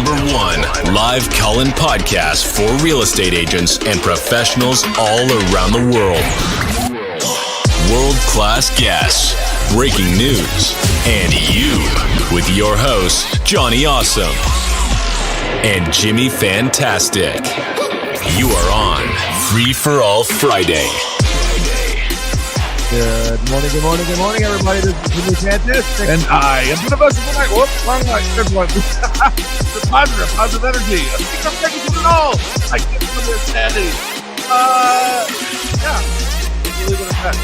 #1 live call-in podcast for real estate agents and professionals all around the world. World-class guests, breaking news, and you with your hosts, Johnny Awesome and Jimmy Fantastic. You are on Free for All Friday. Good morning, everybody. This is Jimmy Fantastic, and I am the best of the night. Whoops, wrong night. Everyone, the positive energy. I think I'm taking it all. I get from this daddy. Yeah. Leave it at that.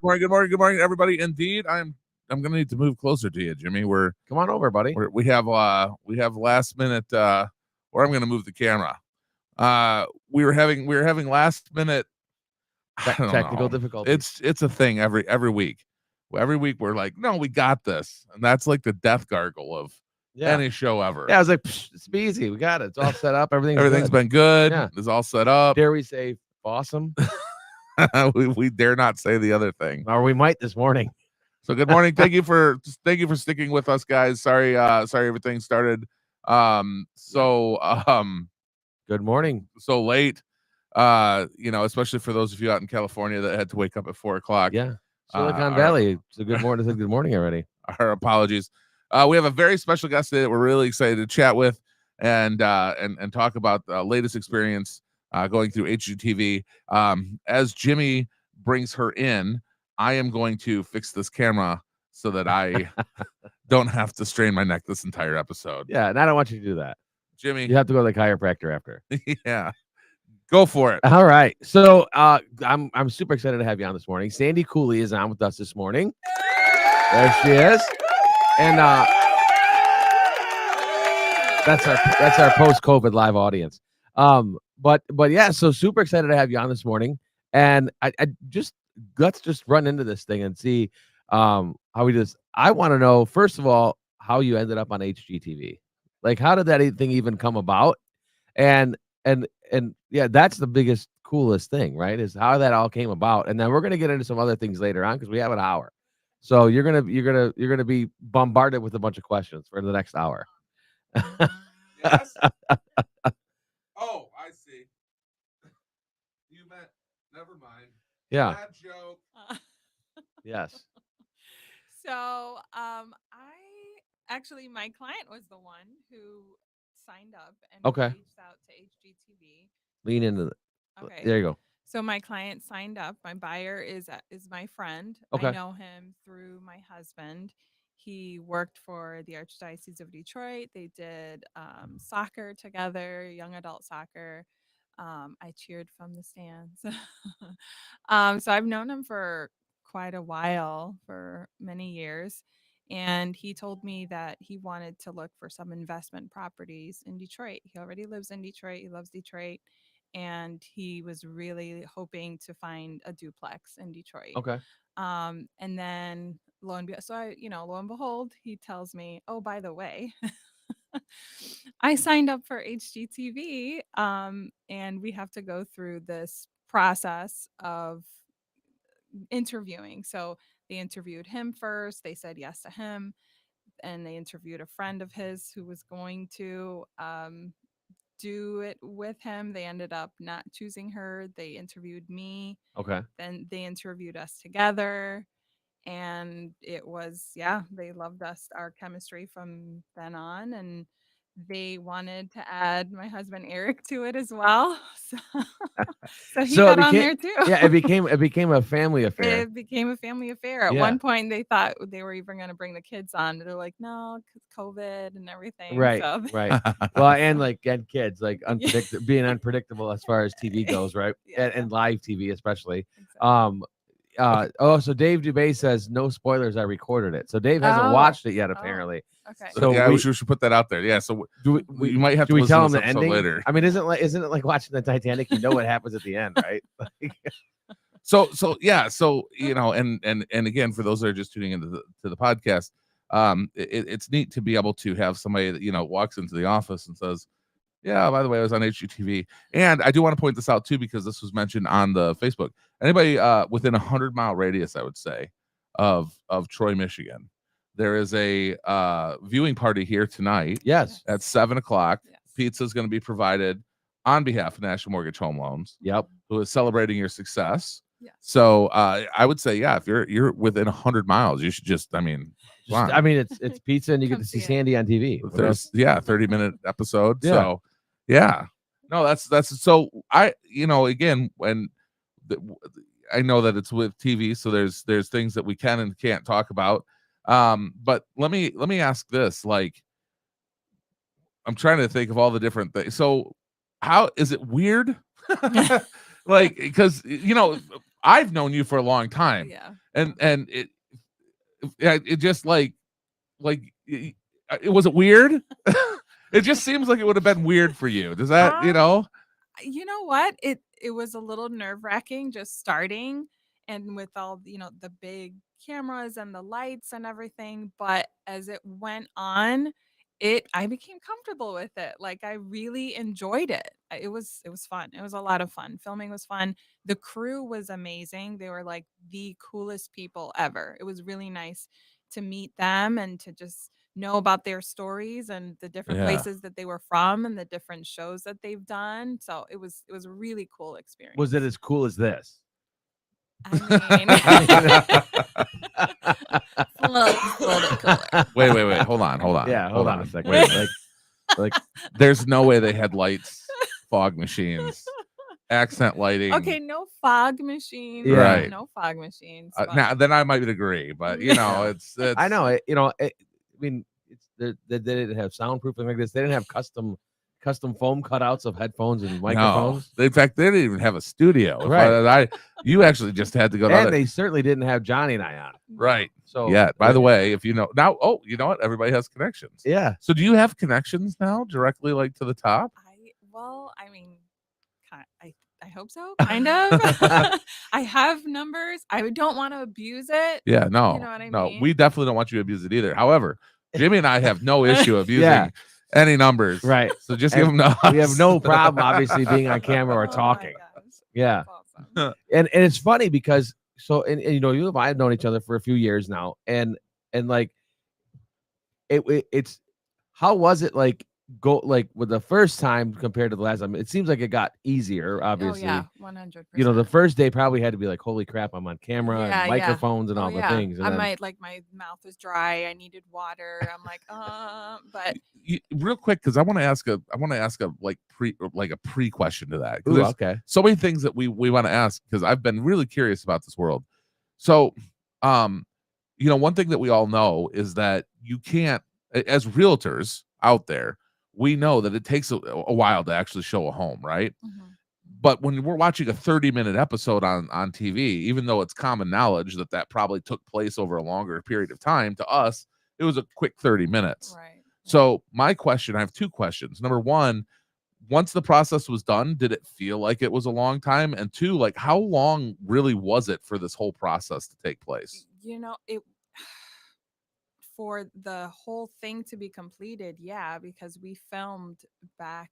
Good morning, everybody. Indeed, I'm gonna need to move closer to you, Jimmy. Come on over, buddy. We have last minute. Or I'm gonna move the camera. We were having last minute. Technical difficulties. It's a thing every week. Every week we're like, no, we got this, and that's like the death gargle of any show ever. Yeah, I was like, it's easy. We got it. It's all set up. Everything's been good. Yeah. It's all set up. Dare we say awesome? we dare not say the other thing, or we might this morning. So good morning. Thank you for sticking with us, guys. Sorry everything started good morning. So late. Especially for those of you out in California that had to wake up at 4:00. Yeah. Silicon Valley. So good morning. Good morning already. Our apologies. We have a very special guest today that we're really excited to chat with and talk about the latest experience going through HGTV. As Jimmy brings her in, I am going to fix this camera so that I don't have to strain my neck this entire episode. Yeah, and I don't want you to do that. Jimmy. You have to go to the chiropractor after. Yeah. Go for it. All right. So I'm super excited to have you on this morning. Sandee Coules is on with us this morning. There she is. And that's our post-COVID live audience. But yeah, so super excited to have you on this morning. And let's just run into this thing and see how we do this. I want to know, first of all, how you ended up on HGTV. Like, how did that thing even come about? And yeah, that's the biggest, coolest thing, right? Is how that all came about. And then we're gonna get into some other things later on because we have an hour. So you're gonna be bombarded with a bunch of questions for the next hour. Yes. Oh, I see. You meant never mind. Yeah. Bad joke. Yes. So my client was the one who signed up and reached out to HGTV. Lean into it. Okay. There you go. So my client signed up. My buyer is my friend. Okay. I know him through my husband. He worked for the Archdiocese of Detroit. They did soccer together, young adult soccer. I cheered from the stands. So I've known him for quite a while, for many years. And he told me that he wanted to look for some investment properties in Detroit. He already lives in Detroit. He loves Detroit. And he was really hoping to find a duplex in Detroit. Okay. And then lo and behold, he tells me, oh, by the way, I signed up for HGTV. And we have to go through this process of interviewing. So they interviewed him first. They said yes to him. And they interviewed a friend of his who was going to do it with him. They ended up not choosing her. They interviewed me. Okay. Then they interviewed us together. And it was, they loved us, our chemistry from then on. And they wanted to add my husband Eric to it as well. So he got on there too. Yeah, it became a family affair. It became a family affair. At one point, they thought they were even going to bring the kids on. They're like, no, because COVID and everything. Right, so. Right. Well, and kids, like being unpredictable as far as TV goes, right? And live TV especially. Exactly. So Dave Dubay says no spoilers. I recorded it, so Dave hasn't watched it yet. Apparently. Okay. So yeah, we should put that out there. Yeah. So we might have to we tell listen them to the ending later. I mean, isn't it like watching the Titanic? You know what happens at the end, right? So and again, for those that are just tuning into the podcast, it's neat to be able to have somebody that walks into the office and says, yeah, by the way, I was on HGTV. And I do want to point this out too, because this was mentioned on the Facebook. Anybody within 100-mile radius, I would say, of Troy, Michigan, there is a viewing party here tonight Yes. at 7:00. Yes. Pizza is going to be provided on behalf of National Mortgage Home Loans, Yep. who is celebrating your success. Yes. So I would say, yeah, if you're within 100 miles, you should just, I mean, come on. It's pizza, and you get Come to see see it. Sandee on TV. What else? There's 30-minute episode. Yeah. So yeah, no, that's so I again when I know that it's with TV, so there's things that we can and can't talk about. But let me ask this, like, I'm trying to think of all the different things. So how is it weird? Like, because I've known you for a long time, Yeah. and it just like it was it weird? It just seems like it would have been weird for you. Does that You know what? It was a little nerve-wracking just starting, and with all the big cameras and the lights and everything, but as it went on, I became comfortable with it. Like, I really enjoyed it. It was fun. It was a lot of fun. Filming was fun. The crew was amazing. They were like the coolest people ever. It was really nice to meet them and to just know about their stories and the different Yeah. places that they were from and the different shows that they've done. So it was a really cool experience. Was it as cool as this? I mean, it's a little bit cooler. Wait, hold on. Yeah, hold on a second. Wait, Like there's no way they had lights, fog machines, accent lighting. Okay, no fog machines. Yeah. Right. No fog machines. Now then I might agree, but it's I know it. I mean, they didn't have soundproofing like this. They didn't have custom foam cutouts of headphones and microphones. No. In fact, they didn't even have a studio. Right. You actually just had to go And down. they certainly didn't have Johnny and I on. Right. So Yeah. By the way, if you know now, you know what? Everybody has connections. yeah. So do you have connections now directly like to the top? I mean, I hope so. Kind of. I have numbers. I don't want to abuse it. Yeah, no. You know what I no, mean? we definitely don't want you to abuse it either. However, Jimmy and I have no issue abusing Yeah. any numbers. Right. So just give them to us. We have no problem, obviously, being on camera or Oh my talking. gosh, Yeah. that's awesome. And it's funny because and you and I have known each other for a few years now, and like it's how was it like with the first time compared to the last time? It seems like it got easier, obviously. Oh yeah, 100%. The first day probably had to be like, holy crap, I'm on camera Yeah, and microphones and all the things. And I then- might my mouth was dry. I needed water. I'm like, but Real quick, because I want to ask a pre question to that. 'Cause Ooh, there's okay. so many things that we want to ask, because I've been really curious about this world. So, one thing that we all know is that you can't, as realtors out there, we know that it takes a while to actually show a home, right? mhm. But when we're watching a 30-minute episode on TV, even though it's common knowledge that probably took place over a longer period of time, to us, it was a quick 30 minutes. Right. So my question, I have two questions. Number one, once the process was done, did it feel like it was a long time? And two, like, how long really was it for this whole process to take place? It for the whole thing to be completed, yeah, because we filmed back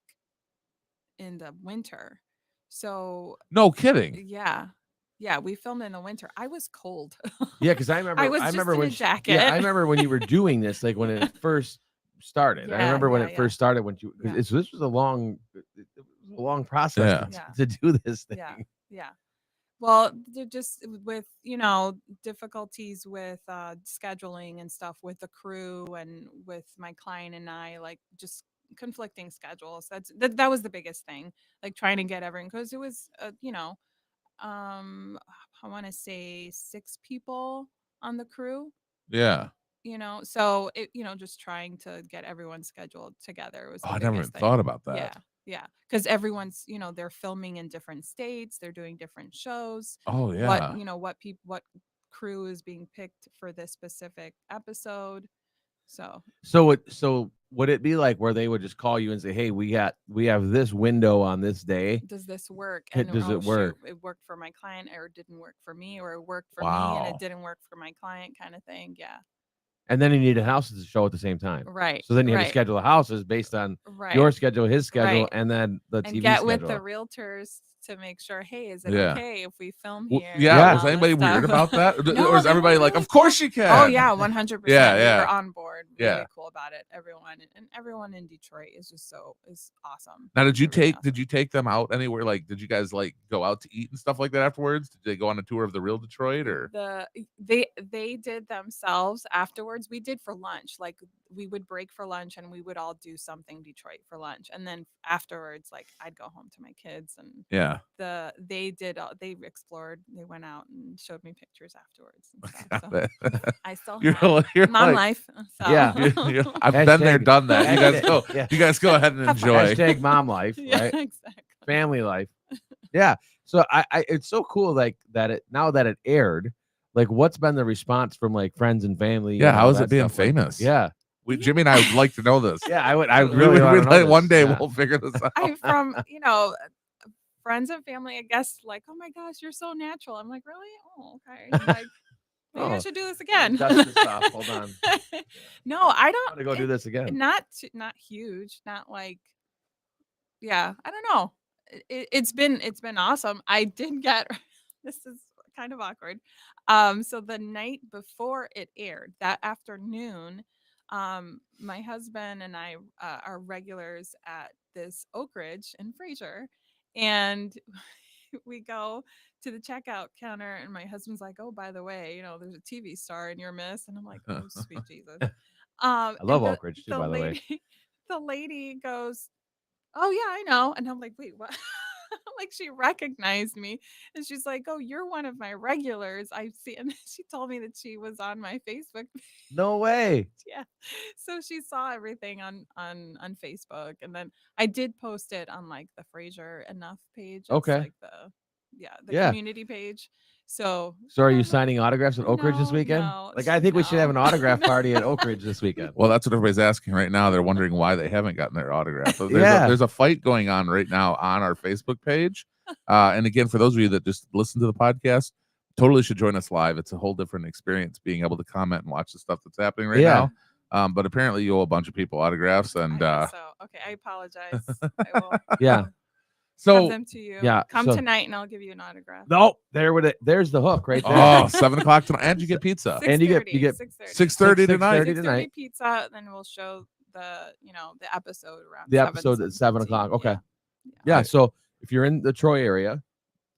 in the winter. So No kidding. yeah, we filmed in the winter. I was cold. Yeah, because I remember. I was remember just in when a jacket. Yeah, I remember when you were doing this, like when it first started. I Yeah, remember when yeah, it yeah. first started. When Yeah. this was a long process Yeah. to do this thing. Yeah. Well, they're just with difficulties with scheduling and stuff with the crew and with my client and I, like, just conflicting schedules. That was the biggest thing, like trying to get everyone, because it was I want to say 6 people on the crew. Yeah. So it just trying to get everyone scheduled together was the I never even biggest thing. thought about that. Yeah, because everyone's they're filming in different states, they're doing different shows. Oh yeah. What crew is being picked for this specific episode. So So would it be like where they would just call you and say, "Hey, we have this window on this day. does this work? Does it shoot, work? it worked for my client, or it didn't work for me, or it worked for me and Wow. it didn't work for my client, kind of thing. Yeah. And then you need a house to show at the same time. Right. So then you have to right, schedule the houses based on right. your schedule, his schedule, Right. and then the and TV get schedule. with the realtors to make sure, hey, is it Yeah. okay if we film Well, here? yeah, Yeah. was anybody weird about that? No, Or is they were everybody like, really of course cool. you can? Oh yeah, 100%. Yeah, We yeah. were on board. Really Yeah. cool about it. Everyone in Detroit is just is awesome. Now, did you They're really did you take them out anywhere? Like, did you guys like go out to eat and stuff like that afterwards? Did they go on a tour of the real Detroit or? They did themselves afterwards. We did for lunch. Like we would break for lunch and we would all do something Detroit for lunch. And then afterwards, like I'd go home to my kids and Yeah. they explored. They went out and showed me pictures afterwards and stuff. So So I still you're have you're mom like, life. So. Yeah. I've been there, Hashtag- done that. You guys hashtag- go. yeah. You guys go ahead and Have fun. enjoy. Hashtag mom life, Yeah, right? exactly. Family life. Yeah. So I it's so cool like that it now that it aired, like what's been the response from like friends and family? Yeah, and how all is it that being stuff? Like, famous? yeah. Jimmy and I would like to know this. Yeah, I really want to know this. One day Yeah. we'll figure this out. I'm from, friends and family, I guess, like, oh my gosh, you're so natural. I'm like, really? Oh, okay. I'm like, maybe I Oh, should do this again. dust this off. Hold on. No, I I'm don't. gonna go do this again. Not huge. Not like, yeah. I don't know. It's been awesome. I did get. This is kind of awkward. So the night before it aired, that afternoon, my husband and I are regulars at this Oak Ridge in Fraser, and we go to the checkout counter, and my husband's like, "Oh, by the way, there's a TV star in your miss," and I'm like, "Oh, sweet Jesus." I love and Oak Ridge too, by the way. the lady goes, "Oh yeah, I know," and I'm like, "Wait, what?" Like she recognized me, and she's like, "Oh, you're one of my regulars. I see." And she told me that she was on my Facebook. No way. Yeah, so she saw everything on Facebook, and then I did post it on like the Fraser Enough page. It's Okay. like the Yeah. community page. So So are you no, signing autographs at Oak Ridge this no, weekend? no, Like I think we should have an no. autograph party at Oak Ridge this weekend. Well, that's what everybody's asking right now. They're wondering why they haven't gotten their autograph. So Yeah. there's a fight going on right now on our Facebook page. And again, for those of you that just listen to the podcast, totally should join us live. It's a whole different experience being able to comment and watch the stuff that's happening right Yeah. now. But apparently you owe a bunch of people autographs, and I guess so okay, I apologize. I will Yeah. have so them to you. Yeah, Come so- tonight, and I'll give you an autograph. No, there's the hook right there. oh, 7:00 tonight, and you get pizza. And you get 6:30. 6:30 tonight. 6:30 tonight. Pizza. Then we'll show the episode around The episode at 7 o'clock. Okay. Yeah. So if you're in the Troy area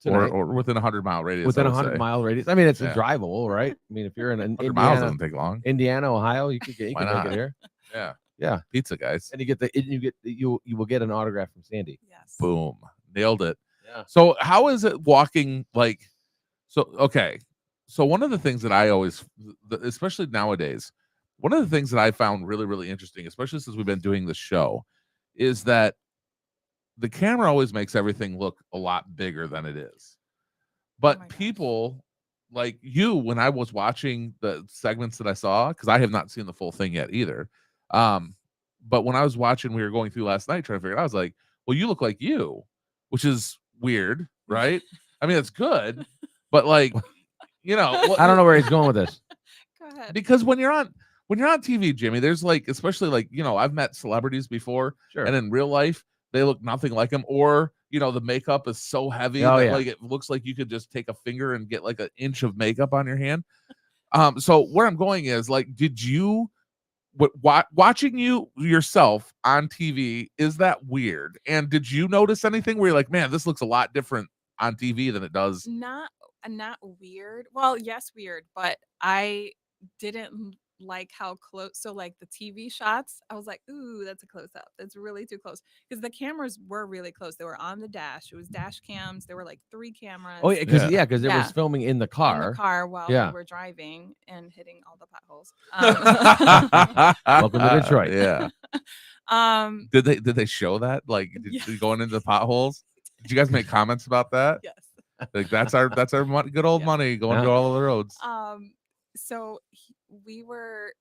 tonight, Or within a 100-mile radius. within I a would 100-mile radius, I mean it's Yeah. drivable, right? I mean if you're in 100 miles doesn't take long. Indiana, Ohio, you can Why make not? it here. Yeah. Yeah. Pizza, guys. And you will get an autograph from Sandee. Yes. Boom. Nailed it. Yeah. So how is it walking okay. So one of the things that I always, especially nowadays, one of the things that I found really, really interesting, especially since we've been doing this show, is that the camera always makes everything look a lot bigger than it is. But my gosh. people like you, when I was watching the segments that I saw, because I have not seen the full thing yet either. But when I was watching, we were going through last night trying to figure it out, I was like, well, you look like you, which is weird, right? I mean, it's good, but like, I don't know where he's going with this. Go ahead. because when you're on TV, Jimmy, there's like, especially like, I've met celebrities before, Sure. and in real life, they look nothing like them, or the makeup is so heavy Oh, that yeah. like it looks like you could just take a finger and get like an inch of makeup on your hand. So where I'm going is like, did you watching you yourself on TV, is that weird? And did you notice anything where you're like, man, this looks a lot different on TV than it does? Not weird. Well, yes, weird, but I didn't like how close. So like the TV shots, I was like, ooh, that's a close up. That's really too close, because the cameras were really close. They were on the dash. It was dash cams. There were like 3 cameras. Oh yeah, because Yeah. it was Yeah. filming in the in car. the car while Yeah. we were driving and hitting all the potholes. Welcome to Detroit. Yeah. Did they show that? Like, Yes. going into the potholes? Did you guys make comments about that? Yes. Like, that's our good old Yeah. money going Yeah. to all of the roads. So we were,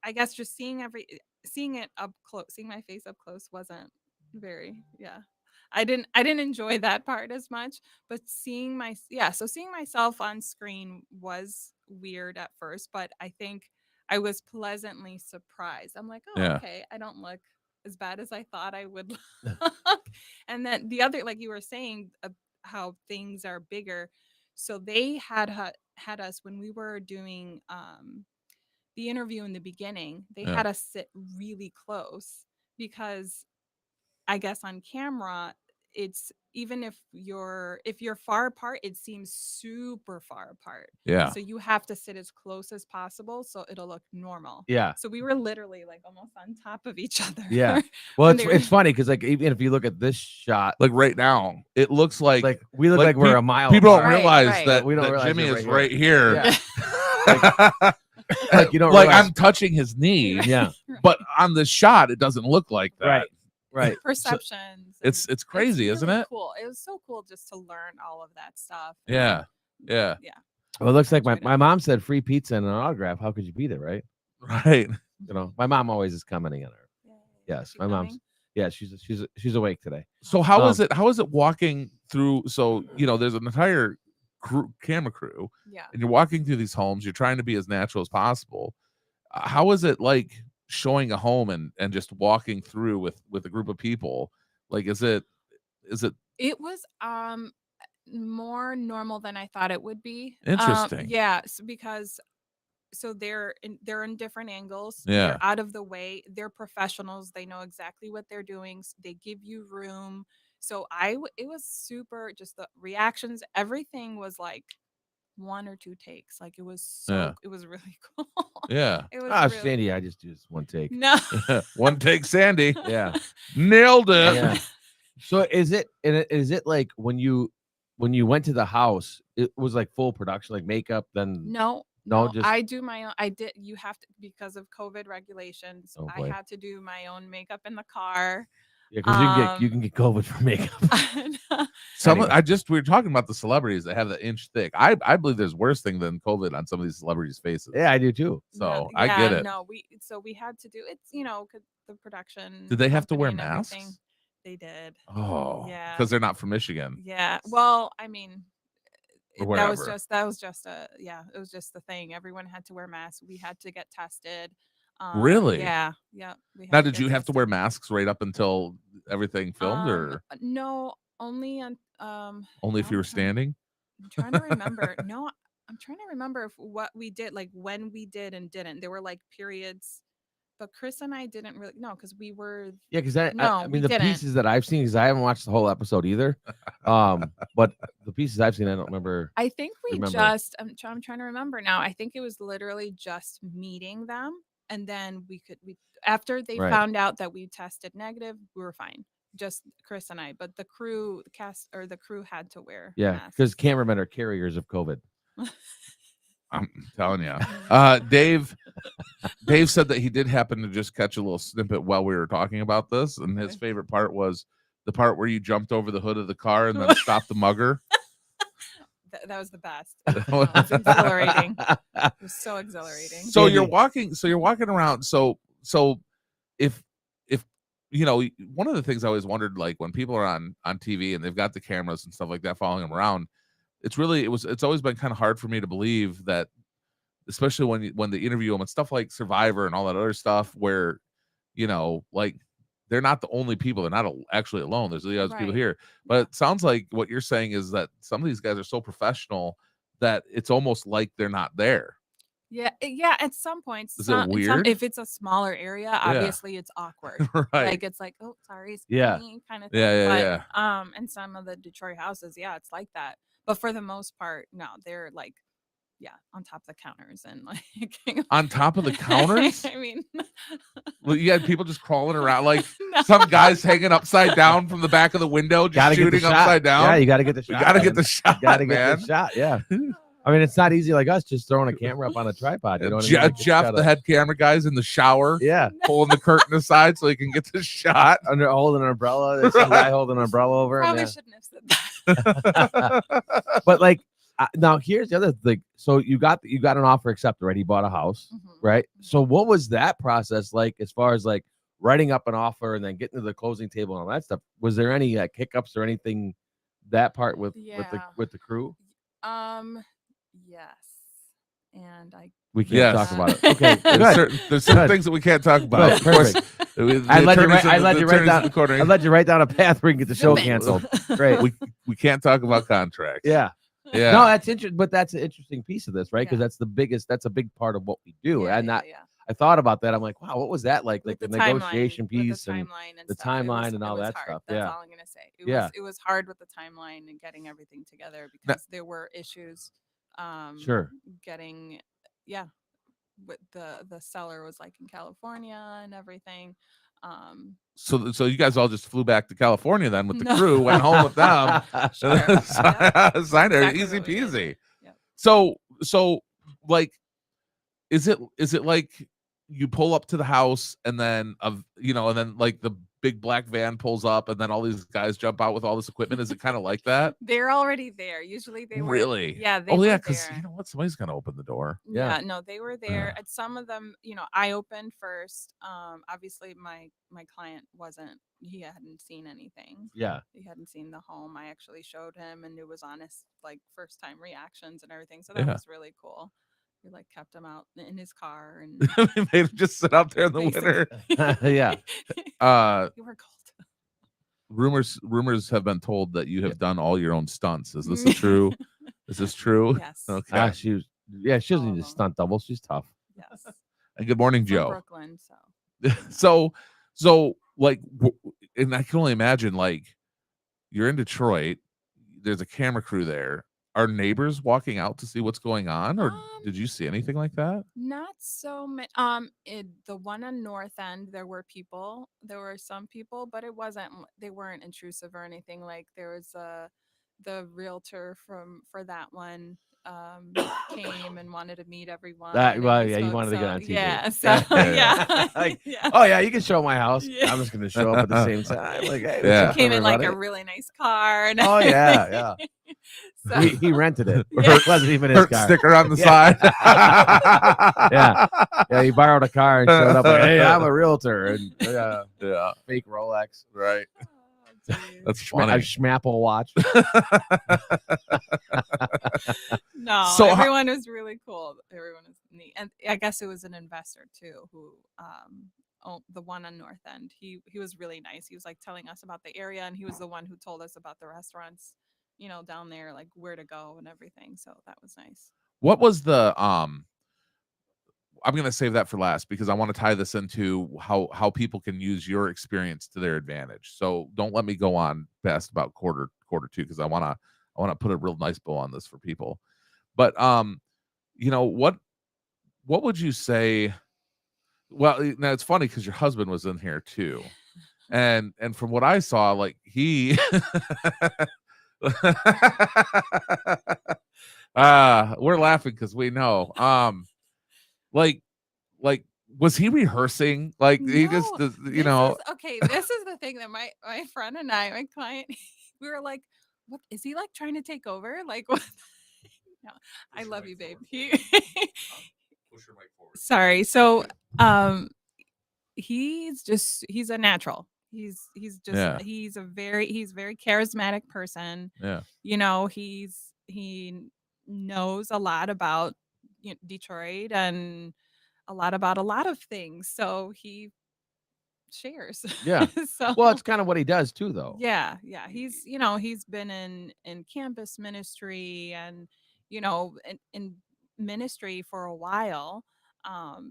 I guess, just seeing it up close, seeing my face up close wasn't very, yeah. I didn't enjoy that part as much, but seeing myself on screen was weird at first, but I think I was pleasantly surprised. I'm like, oh, Yeah. okay, I don't look as bad as I thought I would look. And then the other, like you were saying, how things are bigger. So they had us when we were doing the interview in the beginning. They Yeah. had us sit really close because I guess on camera, it's even if you're far apart, it seems super far apart. Yeah. So you have to sit as close as possible so it'll look normal. Yeah. So we were literally like almost on top of each other. Yeah. Well, when it's they were- it's funny because like even if you look at this shot, Like right now, it looks like we look like we're a mile. people don't apart. Right, realize right. that, We don't that realize Jimmy they're is right right here. Yeah. Like you don't like realize- I'm touching his knee, Yeah. but on the shot, it doesn't look like that. Right. Right. perceptions. It's and crazy, isn't really it? Cool. It was so cool just to learn all of that stuff. Yeah. Yeah. Yeah. Well, it looks like Enjoyed my it. mom said free pizza and an autograph. How could you beat it, right? Right. You know, my mom always is commenting on her. Yay. Yes, She my mom's. coming? Yeah, she's awake today. So how is it walking through? So there's an entire camera crew, Yeah. and you're walking through these homes. You're trying to be as natural as possible. How is it like showing a home and just walking through with a group of people? Like, is it? It was more normal than I thought it would be. Interesting. Yes, because they're in different angles. Yeah. They're out of the way. They're professionals. They know exactly what they're doing. They give you room. So it was super. Just the reactions, everything was like 1 or 2 takes. Like it was it was really cool. Yeah. It was really, Sandy, I just do this one take. no. One take, Sandy. Yeah. Nailed it. Yeah. So is it like when you went to the house, it was like full production, like makeup, then No, No, no, just- I do my own. I did. You have to because of COVID regulations. Oh, I boy. had to do my own makeup in the car. yeah, because you can get COVID from makeup. Some Anyway. we were talking about the celebrities that have the inch thick. I believe there's worse thing than COVID on some of these celebrities' faces. Yeah, I do too. So I get it. No, we had to do it's 'cause the production. Did they have to wear company and everything, masks? They did. Oh, Yeah. because they're not from Michigan. Yeah. Well, I mean, Or that was wherever. just it was just the thing. Everyone had to wear masks. We had to get tested. Really? Yeah. Yeah. We Now, had did get you have to wear tested. masks right up until everything filmed, or No, only on only if now you I'm were trying- standing? I'm trying to remember. No, I'm trying to remember what we did, like when we did and didn't. There were like periods, but Chris and I didn't really because we were. Yeah, because I No, mean we the didn't. pieces that I've seen, because I haven't watched the whole episode either. But the pieces I've seen, I don't remember. I think we Remember. just. I'm trying to remember now. I think it was literally just meeting them, and then we after they Right. found out that we tested negative, we were fine. Just Chris and I, but the crew, the crew had to wear. Yeah, masks. because cameramen are carriers of COVID. I'm telling you. Dave said that he did happen to just catch a little snippet while we were talking about this, and his Okay. favorite part was the part where you jumped over the hood of the car and then stopped the mugger. That was the best. It was exhilarating. It was so exhilarating. So Sandy. you're walking around. So if one of the things I always wondered, like when people are on TV and they've got the cameras and stuff like that following them around, it's always been kind of hard for me to believe that, especially when they interview them and stuff like Survivor and all that other stuff, where like they're not the only people. They're not actually alone. There's the other people Right. here. But it sounds like what you're saying is that some of these guys are so professional that it's almost like they're not there. Yeah, at some points. Is it weird? If it's a smaller area, obviously it's awkward. Right. Like it's like, oh, sorry, it's Yeah. me kind of thing. Yeah. And some of the Detroit houses, yeah, it's like that. But for the most part, no, they're like, on top of the counters and like On top of the counters? I mean, Well, you had people just crawling around, like no. some guys hanging upside down from the back of the window, just Gotta get the shooting shot. upside down. Yeah, you got to get the We shot. gotta get man. the shot, You gotta get man. the shot. Yeah. I mean, it's not easy like us just throwing a camera up on a tripod. You know what I mean? Like, you Jeff, gotta- the head camera guy's in the shower, Yeah, pulling the curtain aside so he can get the shot. under holding an umbrella. There's some guy holding an umbrella over him. Probably Yeah. shouldn't have said that. But like, now here's the other thing. So you got an offer accepted, right? He bought a house, Mhm. right? So what was that process like, as far as like writing up an offer and then getting to the closing table and all that stuff? Was there any hiccups or anything that part with Yeah. the crew? Yes. and I We can't Yes. talk about it. Okay, There's certain Good. things that we can't talk about. Good, perfect. I I'd let you write down a path where we can get the show Zip it. canceled. Great. we can't talk about contracts. Yeah. Yeah. No, that's interesting, but that's an interesting piece of this, right? Because Yeah. that's a big part of what we do. Yeah, And yeah, not, yeah. I thought about that. I'm like, wow, what was that like? Like With the timeline- negotiation with piece the and timeline and the stuff. It timeline was- and it all was that hard. stuff. That's Yeah. all I'm gonna say. Yeah. It was hard with the timeline and getting everything together because there were issues. Sure. Getting, yeah, with the seller was like in California and everything. So you guys all just flew back to California then with the No. crew, went home with them, Sure. Yep. signed it, Exactly easy what we did. peasy. Yep. So like, is it like you pull up to the house and then and then like the big black van pulls up and then all these guys jump out with all this equipment? Is it kind of like that? They're already there. Usually they were. Really? Yeah. They Oh were yeah, because there. you know what, somebody's gonna open the door. Yeah. Yeah, no, they were there. And some of them, I opened first. Obviously my client he hadn't seen anything. Yeah. He hadn't seen the home. I actually showed him and it was honest, like first time reactions and everything. So that Yeah. was really cool. We like kept him out in his car and They made him just sit out there in the winter. Yeah. You were cold. Rumors have been told that you have done all your own stunts. Is this true? Is this true? Yes. Okay. She doesn't All need of a them. stunt double. She's tough. Yes. And good morning, From Joe. Brooklyn, so So like, and I can only imagine, like, you're in Detroit, there's a camera crew there. Are neighbors walking out to see what's going on, or did you see anything like that? not so many. The one on North End, there were people. There were some people, but it wasn't. They weren't intrusive or anything. Like there was the realtor for that one came and wanted to meet everyone. and Well, we yeah, you spoke, wanted to get so- on TV. Yeah, so Yeah. Like, yeah. oh yeah, you can show my house. Yeah. I'm just gonna show up at the same time. Like, hey, what's Yeah. up, Came in like a everybody? really nice car. And Oh yeah. so, He rented it. Yeah. It wasn't even his Hurt car. sticker on the Yeah. side. Yeah, he borrowed a car and showed up like, hey, I'm a realtor, and Yeah. fake Rolex, Right. oh, geez. That's a funny. Schmapple watch. No, So how- everyone was really cool. Everyone was neat, and I guess it was an investor too who the one on North End. He was really nice. He was like telling us about the area, and he was the one who told us about the restaurants, down there, like where to go and everything. So that was nice. What was the I'm gonna save that for last because I want to tie this into how people can use your experience to their advantage. So don't let me go on past about quarter two because I wanna put a real nice bow on this for people. But what would you say? Well, now it's funny because your husband was in here too, and from what I saw, like he we're laughing because we know. Like was he rehearsing? Like he just No, okay. This is the thing that my friend and my client, we were like, what is he like trying to take over? Like what? No, I love you, babe. Push your mic forward. Sorry. So he's a natural. He's just he's very charismatic person. Yeah. He knows a lot about Detroit and a lot about a lot of things. So he shares. Yeah. So Well, it's kind of what he does too, though. yeah. He's been in campus ministry and in ministry for a while.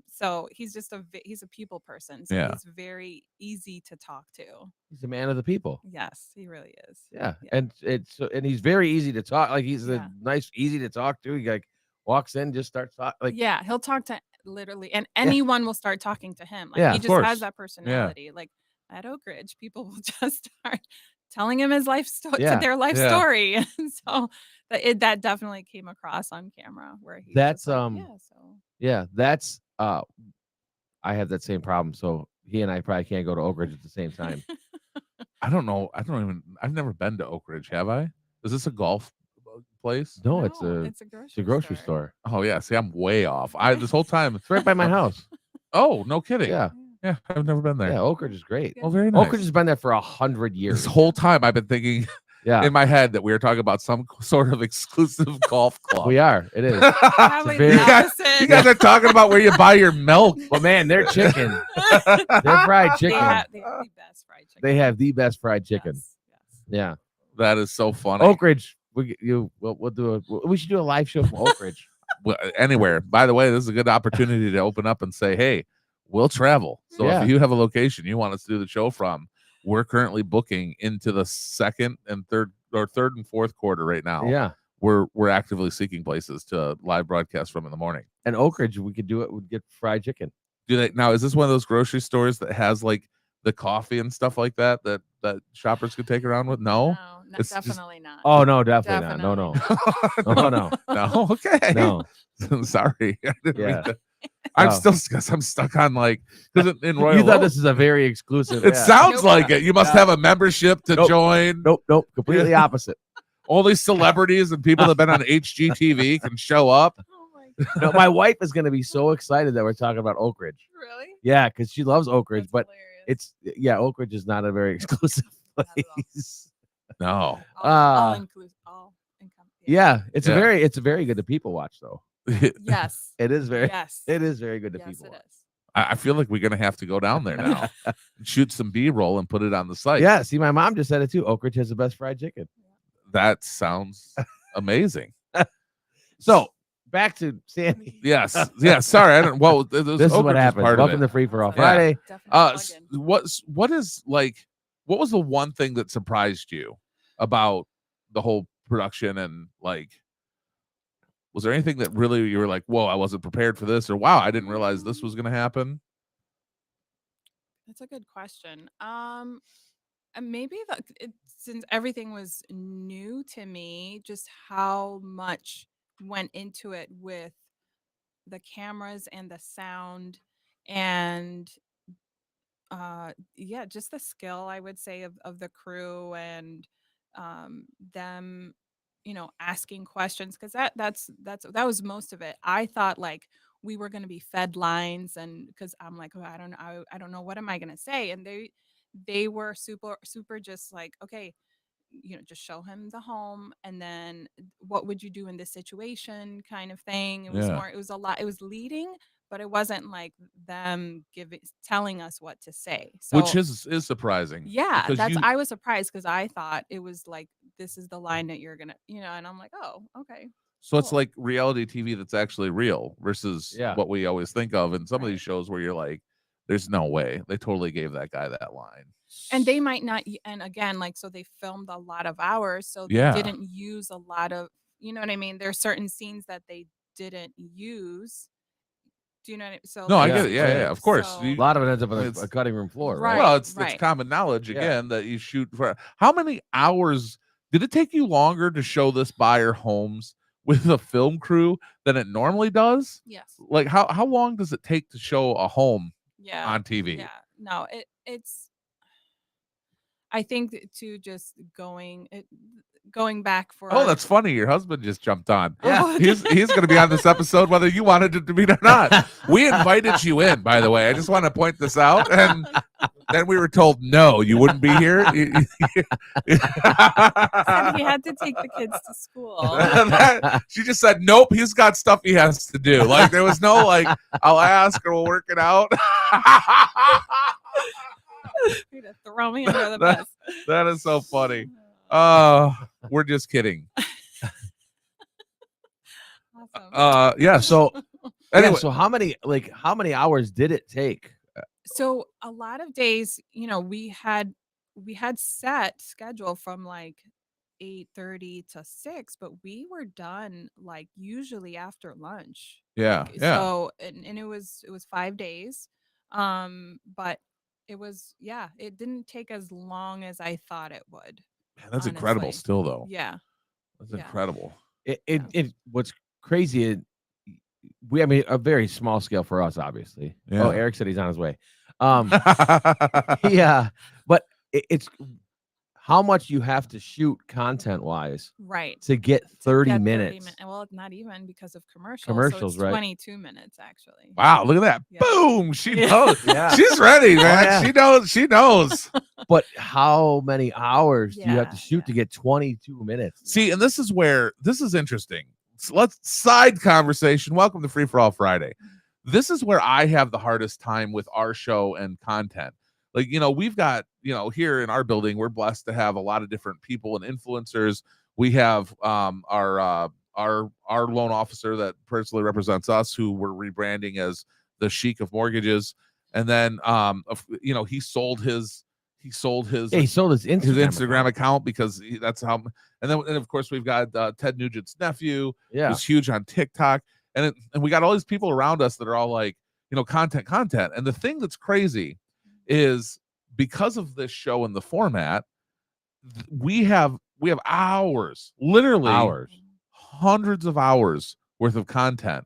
So he's just he's a people person. So he's very easy to talk to. He's a man of the people. Yes, he really is. Yeah. And he's very easy to talk. Like he's a nice, easy to talk to. He like walks in, just starts talking. Like he'll talk to literally, and anyone will start talking to him. Like Yeah, he of just course. has that personality. Like at Oak Ridge, people will just start telling him his life story, Yeah, their life yeah. story, and so that definitely came across on camera where he. That's that's I have that same problem. So he and I probably can't go to Oak Ridge at the same time. I don't know. I've never been to Oak Ridge, have I? Is this a golf place? No, it's a grocery store. Oh yeah. See, I'm way off. This whole time It's right by my house. Oh, no kidding. Yeah. Yeah, I've never been there. Yeah, Oak Ridge is great. Oh, very nice. Oak Ridge has been there for 100 years. This whole time I've been thinking Yeah. in my head that we were talking about some sort of exclusive golf club. We are. It is. Probably very- the You guys- opposite. You guys are talking about where you buy your milk. But man, their chicken, their fried They chicken. have the best fried chicken. They have the best fried chicken. Yes, yes. Yeah. That is so funny. Oak Ridge. We should do a live show from Oak Ridge. Well, anywhere. By the way, this is a good opportunity to open up and say, hey, we'll travel. So Yeah. if you have a location you want us to do the show from, we're currently booking into the second and third and fourth quarter right now. Yeah. We're actively seeking places to live broadcast from in the morning. And Oak Ridge, we could do it. We'd get fried chicken. Do they now? Is this one of those grocery stores that has like the coffee and stuff like that shoppers could take around with? No, No, It's just- definitely not. Oh no, definitely, not. No, no, no. no. Okay. No. Sorry. I didn't mean Yeah. to- I'm No. still because I'm stuck on like because in Royal You thought Oak, this is a very exclusive. it yeah. sounds Nope. like it. You must Yeah. have a membership to Nope. join. Nope. Completely opposite. Only celebrities and people that have been on HGTV can show up. Oh my god. No, my wife is going to be so excited that we're talking about Oak Ridge. Really? Yeah, because she loves Oak Ridge, That's but hilarious. Oak Ridge is not a very exclusive Not at all. place. No. all inclusive. All income. Yeah, it's Yeah. it's very good to people watch though. Yes. It is very Yes. it is very good to Yes, people it watch. is. I feel like we're gonna have to go down there now, shoot some B-roll and put it on the site. Yeah, see, my mom just said it too. Oak Ridge has the best fried chicken. That sounds amazing. So back to Sandee. Yes. Yeah. Sorry. I don't. Well, this This is what happens. Welcome to Free for All Yeah. Friday. Definitely plug in. What was the one thing that surprised you about the whole production, and like, was there anything that really you were like, whoa, I wasn't prepared for this, or wow, I didn't realize this was going to happen? That's a good question. And maybe since everything was new to me, just how much went into it with the cameras and the sound and yeah, just the skill I would say of the crew and them, asking questions because that was most of it. I thought like we were going to be fed lines and because I'm like, oh, I don't know, I don't know what am I going to say, and they were super just like, okay, just show him the home and then what would you do in this situation kind of thing. It was Yeah. more, it was a lot, it was leading, but it wasn't like them telling us what to say. So Which is surprising. yeah, because I was surprised because I thought it was like this is the line that you're gonna, and I'm like, oh, okay. So it's Cool. like reality TV that's actually real versus Yeah. what we always think of in some of Right. these shows where you're like, there's no way. They totally gave that guy that line. And they might not, and again, like, so they filmed a lot of hours, so they Yeah. didn't use a lot of, you know what I mean? There's certain scenes that they didn't use. Do you know what I mean? So No, I like, get it. Yeah, yeah, of course. so- You- A lot of it ends up on It's- a cutting room floor, right? Right. Well, it's right. common knowledge Yeah. again that you shoot for. How many hours did it take you longer to show this buyer homes with a film crew than it normally does? Yes. Like how long does it take to show a home Yeah. on TV? Yeah. No, it's I think to just going back for Oh, that's funny. Your husband just jumped on. Yeah. He's going to be on this episode whether you wanted it to be or not. We invited you in, by the way. I just want to point this out. And then we were told, no, you wouldn't be here. said he had to take the kids to school. She just said, nope, he's got stuff he has to do. Like, there was no, like, I'll ask or we'll work it out. Way to throw me under the bus. That is so funny. We're just kidding. Awesome. Yeah. So, anyway, So how many hours did it take? So a lot of days, we had set schedule from like 8:30 to 6, but we were done like usually after lunch. yeah. Like, Yeah. So and it was 5 days. But it was, it didn't take as long as I thought it would. Man, that's incredible honestly. still, though. Yeah. That's Yeah. incredible. It what's crazy is I mean a very small scale for us, obviously. Yeah. Oh, Eric said he's on his way. Yeah, but it's how much you have to shoot content wise Right. to get To 30 get 30 minutes. Well, not even because of commercials. Commercials, so it's right? 22 minutes actually. Wow, look at that. Yeah. Boom. She Yeah. knows. Yeah. She's ready, man. yeah. She knows. She knows. But how many hours do you have to Yeah, shoot to yeah. get 22 minutes? See, and this is where this is interesting. So let's side conversation. Welcome to Free for All Friday. This is where I have the hardest time with our show and content. Like, we've got, here in our building, we're blessed to have a lot of different people and influencers. We have our loan officer that personally represents us, who we're rebranding as the Sheik of Mortgages. And then he sold his Yeah, he sold his Instagram, account because that's how. And of course we've got Ted Nugent's nephew, Yeah. who's huge on TikTok, and we got all these people around us that are all like, content. And the thing that's crazy is because of this show and the format, we have hours, literally hours. hundreds of hours worth of content,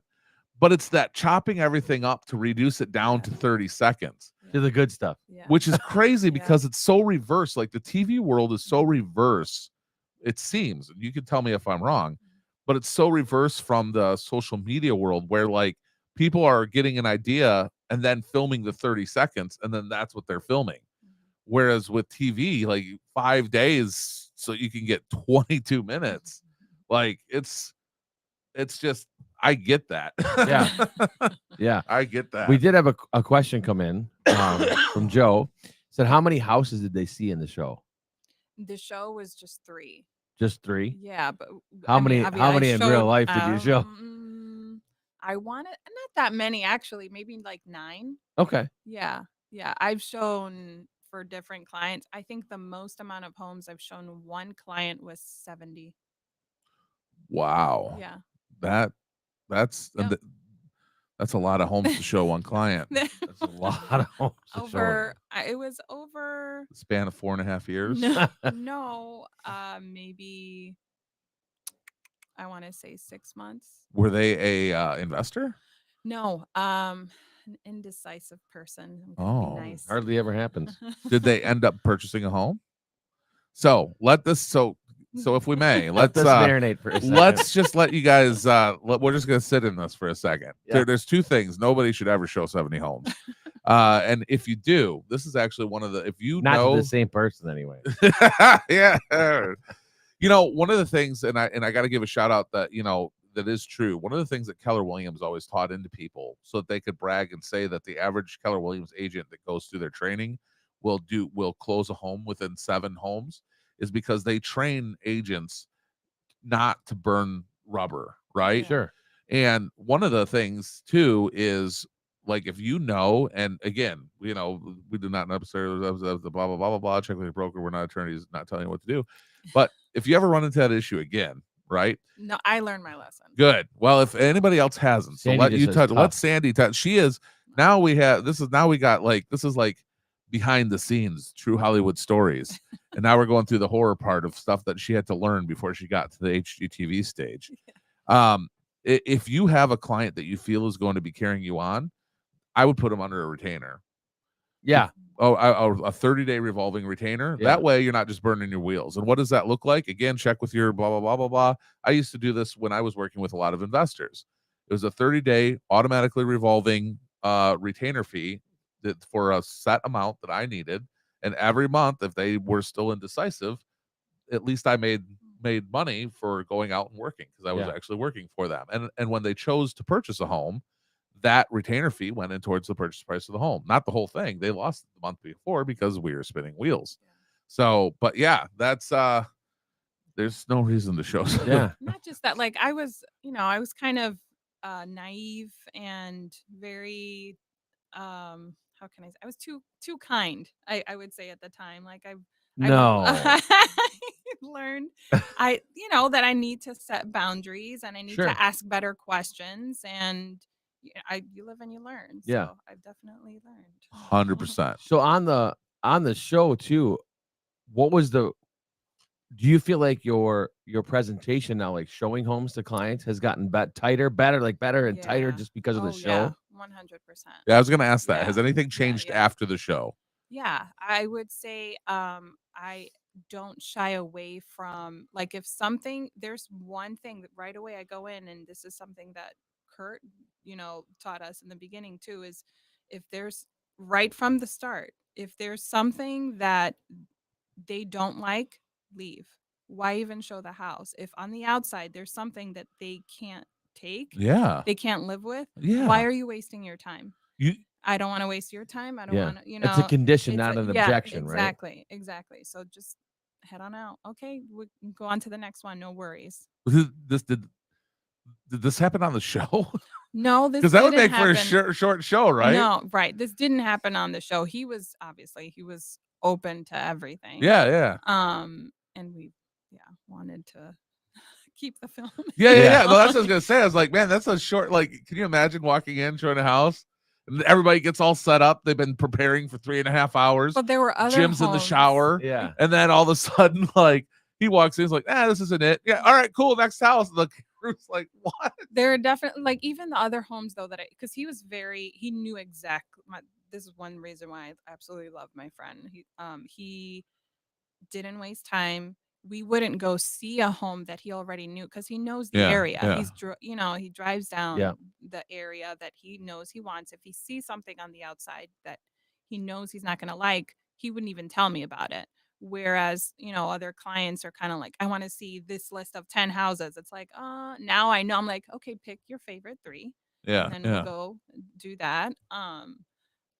but it's that chopping everything up to reduce it down to 30 seconds. To the good stuff. Yeah. Which is crazy because it's so reverse. Like the TV world is so reverse, it seems. You can tell me if I'm wrong, but it's so reverse from the social media world where like people are getting an idea and then filming the 30 seconds and then that's what they're filming. Whereas with TV, like 5 days so you can get 22 minutes. Like it's just, I get that. Yeah. Yeah. I get that. We did have a question come in from Joe. Said, how many houses did they see in the show? The show was just 3. Just 3? Yeah, but How many in real life did you show? I wanted not that many actually, maybe like 9. Okay. Yeah. I've shown for different clients. I think the most amount of homes I've shown one client was 70. Wow. Yeah. That's Yep. that's a lot of homes to show one client. That's a lot of homes to show. It was over Span of 4.5 years. no, maybe I want to say 6 months. Were they a investor? No, an indecisive person. I'm gonna be nice. Hardly ever happens. Did they end up purchasing a home? So if we may, let's marinate for a second. Let's just let you guys we're just gonna sit in this for a second. Yeah. There's 2 things. Nobody should ever show 70 homes. And if you do, this is actually one of the, if you Not know the same person anyway. yeah. One of the things, and I got to give a shout out that, that is true. One of the things that Keller Williams always taught into people so that they could brag and say that the average Keller Williams agent that goes through their training will close a home within 7 homes is because they train agents not to burn rubber, right? Sure. And one of the things too is like, if and again, we do not necessarily the blah, blah, blah, blah, blah, check with your broker. We're not attorneys, not telling you what to do. But if you ever run into that issue again, right? No, I learned my lesson. Good. Well, if anybody else hasn't, so let Sandee touch. She is now we got this is like behind the scenes, true Hollywood stories. And now we're going through the horror part of stuff that she had to learn before she got to the HGTV stage. Yeah. If you have a client that you feel is going to be carrying you on, I would put them under a retainer. Yeah. A 30-day revolving retainer. Yeah. That way you're not just burning your wheels. And what does that look like? Again, check with your blah, blah, blah, blah, blah. I used to do this when I was working with a lot of investors. It was a 30-day automatically revolving retainer fee for a set amount that I needed. And every month, if they were still indecisive, at least I made money for going out and working because I was actually working for them. And when they chose to purchase a home, that retainer fee went in towards the purchase price of the home. Not the whole thing. They lost it the month before because we were spinning wheels. Yeah. So, but yeah, that's there's no reason to show. Yeah. Not just that, like I was kind of naive and very how can I say? I was too kind. I would say at the time, like I learned that I need to set boundaries and I need to ask better questions, and you live and you learn. So yeah, I've definitely learned 100%. So on the show too, do you feel like your presentation now, like showing homes to clients, has gotten better and tighter just because of the show? 100%. Yeah, I was going to ask that. Has anything changed after the show? Yeah, I would say I don't shy away from, like, if something, there's one thing that right away I go in, and this is something that Kurt, taught us in the beginning too, is if there's, right from the start, if there's something that they don't like, leave. Why even show the house? If on the outside there's something that they can't take, Yeah. they can't live with, Yeah. why are you wasting your time? You I don't want to waste your time. I don't Yeah. want to, It's a condition, it's not an yeah, objection, right? exactly, exactly. So just head on out. Okay, we can go on to the next one. No worries. this did this happen on the show? No, this Because that would didn't make for a happen. short show, right? No, right. This didn't happen on the show. He was open to everything. Yeah. And we, wanted to keep the film. Yeah. No, that's what I was gonna say. I was like, man, that's a short. Like, can you imagine walking in, showing a house, and everybody gets all set up? They've been preparing for 3.5 hours. But there were other Jim's in the homes. shower. Yeah. And then all of a sudden, like, he walks in, he's like, this isn't it. Yeah, all right, cool. Next house. And the crew's like, what? There are definitely, like, even the other homes though, that because he knew exactly. This is one reason why I absolutely love my friend. He didn't waste time. We wouldn't go see a home that he already knew, because he knows the area. Yeah. He drives down Yeah. the area that he knows he wants. If he sees something on the outside that he knows he's not going to like, he wouldn't even tell me about it. Whereas, other clients are kind of like, I want to see this list of 10 houses. It's like, now I know. I'm like, okay, pick your favorite 3. Yeah. And then we'll go do that.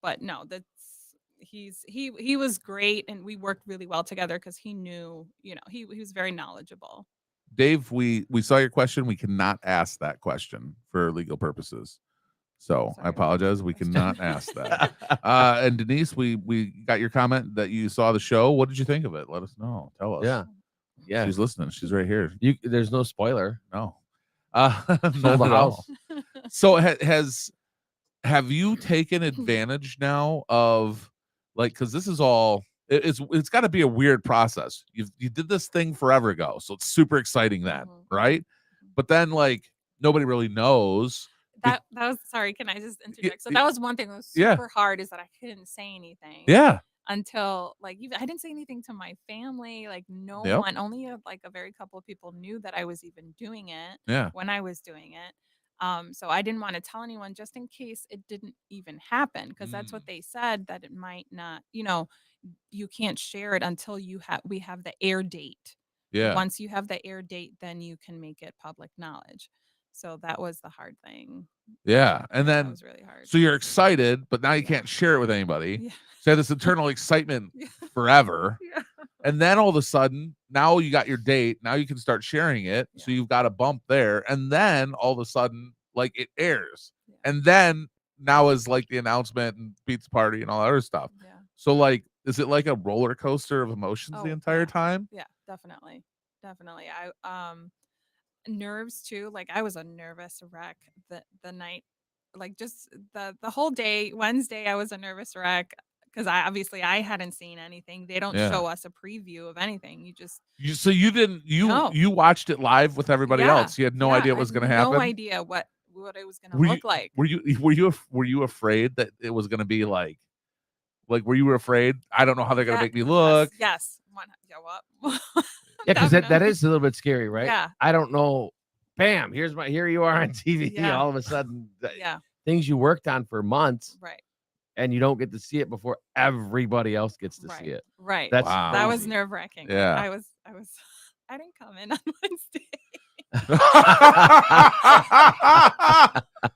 But no, he was great, and we worked really well together because he knew, he was very knowledgeable. Dave, we saw your question. We cannot ask that question for legal purposes. So Sorry, I apologize. We cannot ask that. And Denise, we got your comment that you saw the show. What did you think of it? Let us know. Tell us. Yeah. She's listening. She's right here. There's no spoiler. No. Sold the house. So have you taken advantage now of, like, because this is all, it's got to be a weird process. You did this thing forever ago, so it's super exciting then, right? But then, like, nobody really knows. That was, sorry, can I just interject? So that was one thing that was super hard, is that I couldn't say anything. Yeah. Until, like, I didn't say anything to my family, like no one, only a very couple of people knew that I was even doing it when I was doing it. So I didn't want to tell anyone, just in case it didn't even happen, because that's what they said, that it might not, you can't share it until we have the air date. Yeah. Once you have the air date, then you can make it public knowledge. So that was the hard thing. Yeah. And then that was really hard. So you're excited, but now you can't share it with anybody. Yeah. So you have this internal excitement forever. Yeah. And then all of a sudden, now you got your date. Now you can start sharing it. So you've got a bump there. And then all of a sudden, like, it airs. Yeah. And then now is like the announcement and pizza party and all that other stuff. Yeah. So, like, is it like a roller coaster of emotions the entire time? Yeah, definitely. I nerves too. Like, I was a nervous wreck the night, like, just the whole day. Wednesday, I was a nervous wreck because I hadn't seen anything. They don't show us a preview of anything. You watched it live with everybody else. You had no idea what was going to happen. No idea what it was going to look like. Were you afraid that it was going to be like were you afraid? I don't know how they're going to make me look. Yes. Yeah, because that is a little bit scary, right? Yeah. I don't know. Bam! Here you are on TV. Yeah. All of a sudden, things you worked on for months, right? And you don't get to see it before everybody else gets to see it. Right. That was nerve wracking. Yeah. I didn't come in on Wednesday.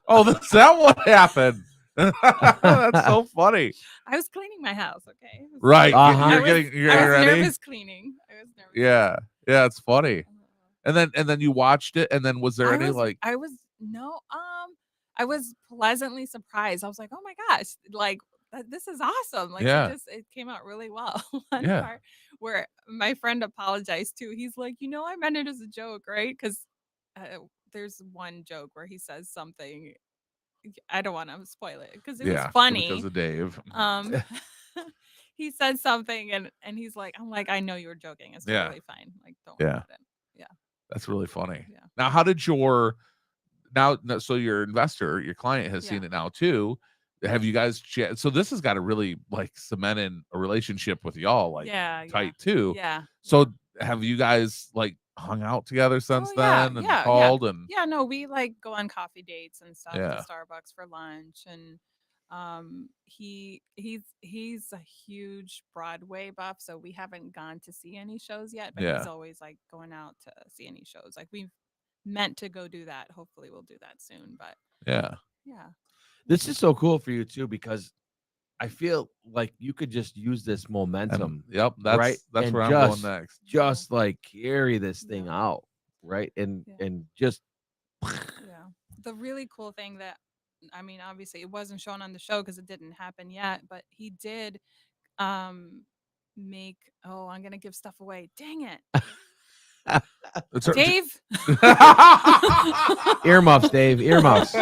Oh, that's that what happened. That's so funny. I was cleaning my house. Okay. Right. Uh-huh. You're getting ready. Nervous cleaning. I was nervous. Yeah. Yeah. It's funny. And then you watched it, and then was there any I was pleasantly surprised. I was like, oh my gosh, like, this is awesome. Like, it came out really well. One part where my friend apologized too. He's like, I meant it as a joke, right? Because there's one joke where he says something. I don't want to spoil it because it was funny. Because of Dave. He said something, and he's like, I'm like, I know you were joking. It's totally fine. Like, don't worry about it. Yeah. That's really funny. Yeah. Now, so your investor, your client has seen it now too. have you guys so this has got to really like cement in a relationship with y'all like Yeah, tight too. yeah. So have you guys like hung out together since Oh yeah, then and yeah, yeah. called and Yeah, no, we like go on coffee dates and stuff to yeah, Starbucks for lunch, and he's a huge Broadway buff, so we haven't gone to see any shows yet, but he's yeah, always like going out to see any shows. Like we've meant to go do that. Hopefully we'll do that soon, but yeah, yeah. This is so cool for you too, because I feel like you could just use this and momentum, yep, right? that's And where I'm going next. just like carry this thing Yeah. out, right? And Yeah. and just Yeah. The really cool thing that, I mean, obviously it wasn't shown on the show because it didn't happen yet, but he did um make, oh, I'm gonna give stuff away. Dang it. It's a- Dave. earmuffs, Dave, earmuffs.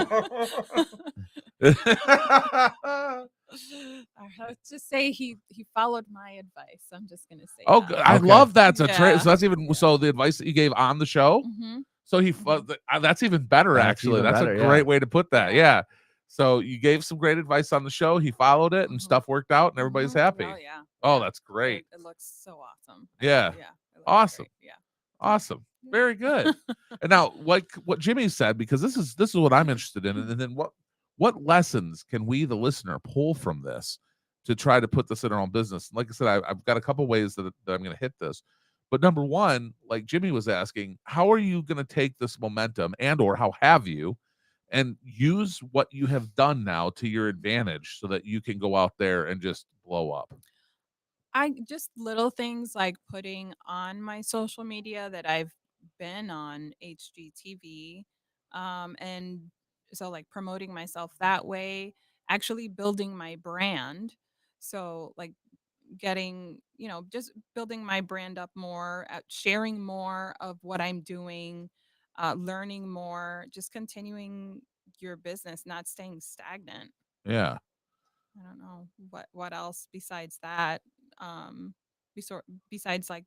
Let's just say he followed my advice. I'm just gonna say Oh, that. I Okay. love that. So Yeah. that's even so the advice that you gave on the show. Mhm. So that's even better. That's Actually, even that's better, a yeah. great way to put that. Yeah. Yeah. So you gave some great advice on the show. He followed it, and Mhm. stuff worked out, and everybody's Mhm. happy. Oh yeah. Oh, Yeah. that's great. It looks so awesome. Yeah. Yeah. It looks Awesome. great. Yeah. Awesome. Very good. And now, like what Jimmy said, because this is what I'm interested in, and then what lessons can we, the listener, pull from this to try to put this in our own business? Like I said, I've got a couple ways that I'm going to hit this. But number one, like Jimmy was asking, how are you going to take this momentum, and or how have you, and use what you have done now to your advantage so that you can go out there and just blow up? I just little things like putting on my social media that I've been on HGTV, and so like promoting myself that way, actually building my brand. So like getting, just building my brand up more, sharing more of what I'm doing, learning more, just continuing your business, not staying stagnant. Yeah. I don't know what else besides that. Um, besides like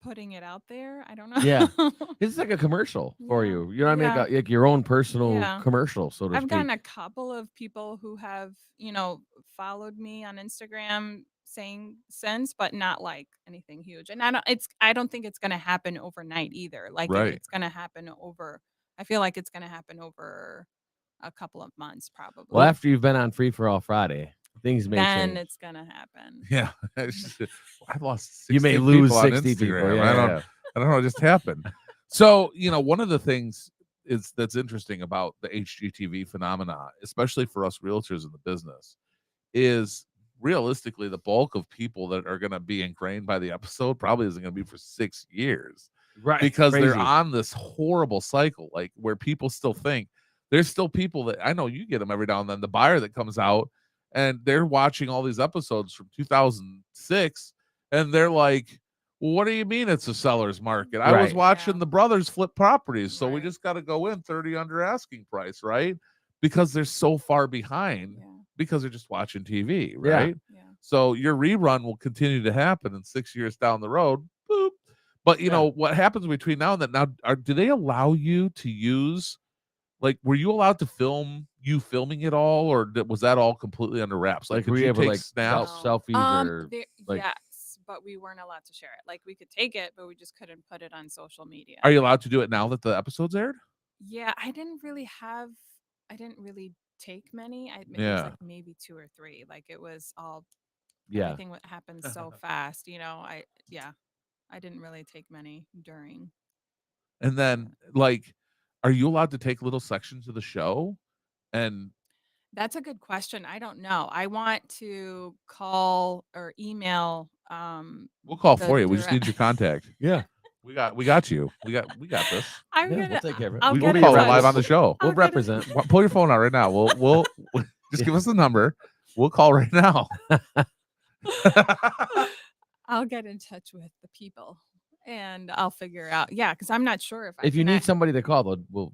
putting it out there. I don't know. Yeah. It's like a commercial for Yeah. you. You know what I mean? Yeah. Like your own personal Yeah. commercial, so to I've gotten speak. a couple of people who have, followed me on Instagram saying since, but not like anything huge. And I don't think it's gonna happen overnight either. Like Right. it's gonna happen over, I feel like it's gonna happen over a couple of months probably. Well, after you've been on Free for All Friday, things may then change. it's gonna happen. Yeah. I lost 60 You may lose people on 60 people. Instagram. Yeah, I don't know what just happened. So, one of the things that's interesting about the HGTV phenomena, especially for us realtors in the business, is realistically the bulk of people that are going to be ingrained by the episode probably isn't going to be for 6 years, right. because they're Crazy. on this horrible cycle, like where people still think there's still people that I know you get them every now and then, the buyer that comes out and they're watching all these episodes from 2006 and they're like, well, what do you mean it's a seller's market? I was Right. watching Yeah. the brothers flip properties, so we Right. just got to go in 30 under asking price, right? Because they're so far behind Yeah. because they're just watching TV, Yeah. right? Yeah. So your rerun will continue to happen in 6 years down the road. Boop. But Yeah. what happens between now and then? Now, do they allow you to use, like, were you allowed to film you filming it all, or was that all completely under wraps? Like, Like, could were you you able to, take like, snaps? selfies or like? Yes, but we weren't allowed to share it. Like we could take it, but we just couldn't put it on social media. Are you allowed to do it now that the episode's aired? Yeah, I didn't really take many. It was Yeah. like maybe 2 or 3. Like it was all Yeah. everything what happened so fast. I didn't really take many during. And then, like, are you allowed to take little sections of the show? And That's a good question. I don't know. I want to call or email. we'll call the for you. We just direct- need your contact. Yeah. We got you. We got this. I'm Yeah, gonna. we'll take care of it. I'll We'll get in call it touch. live on the show. I'll We'll get in- represent. Pull your phone out right now. We'll just give us the number. We'll call right now. I'll get in touch with the people and I'll figure out. Yeah, because I'm not sure if I If you can need somebody to call, we'll.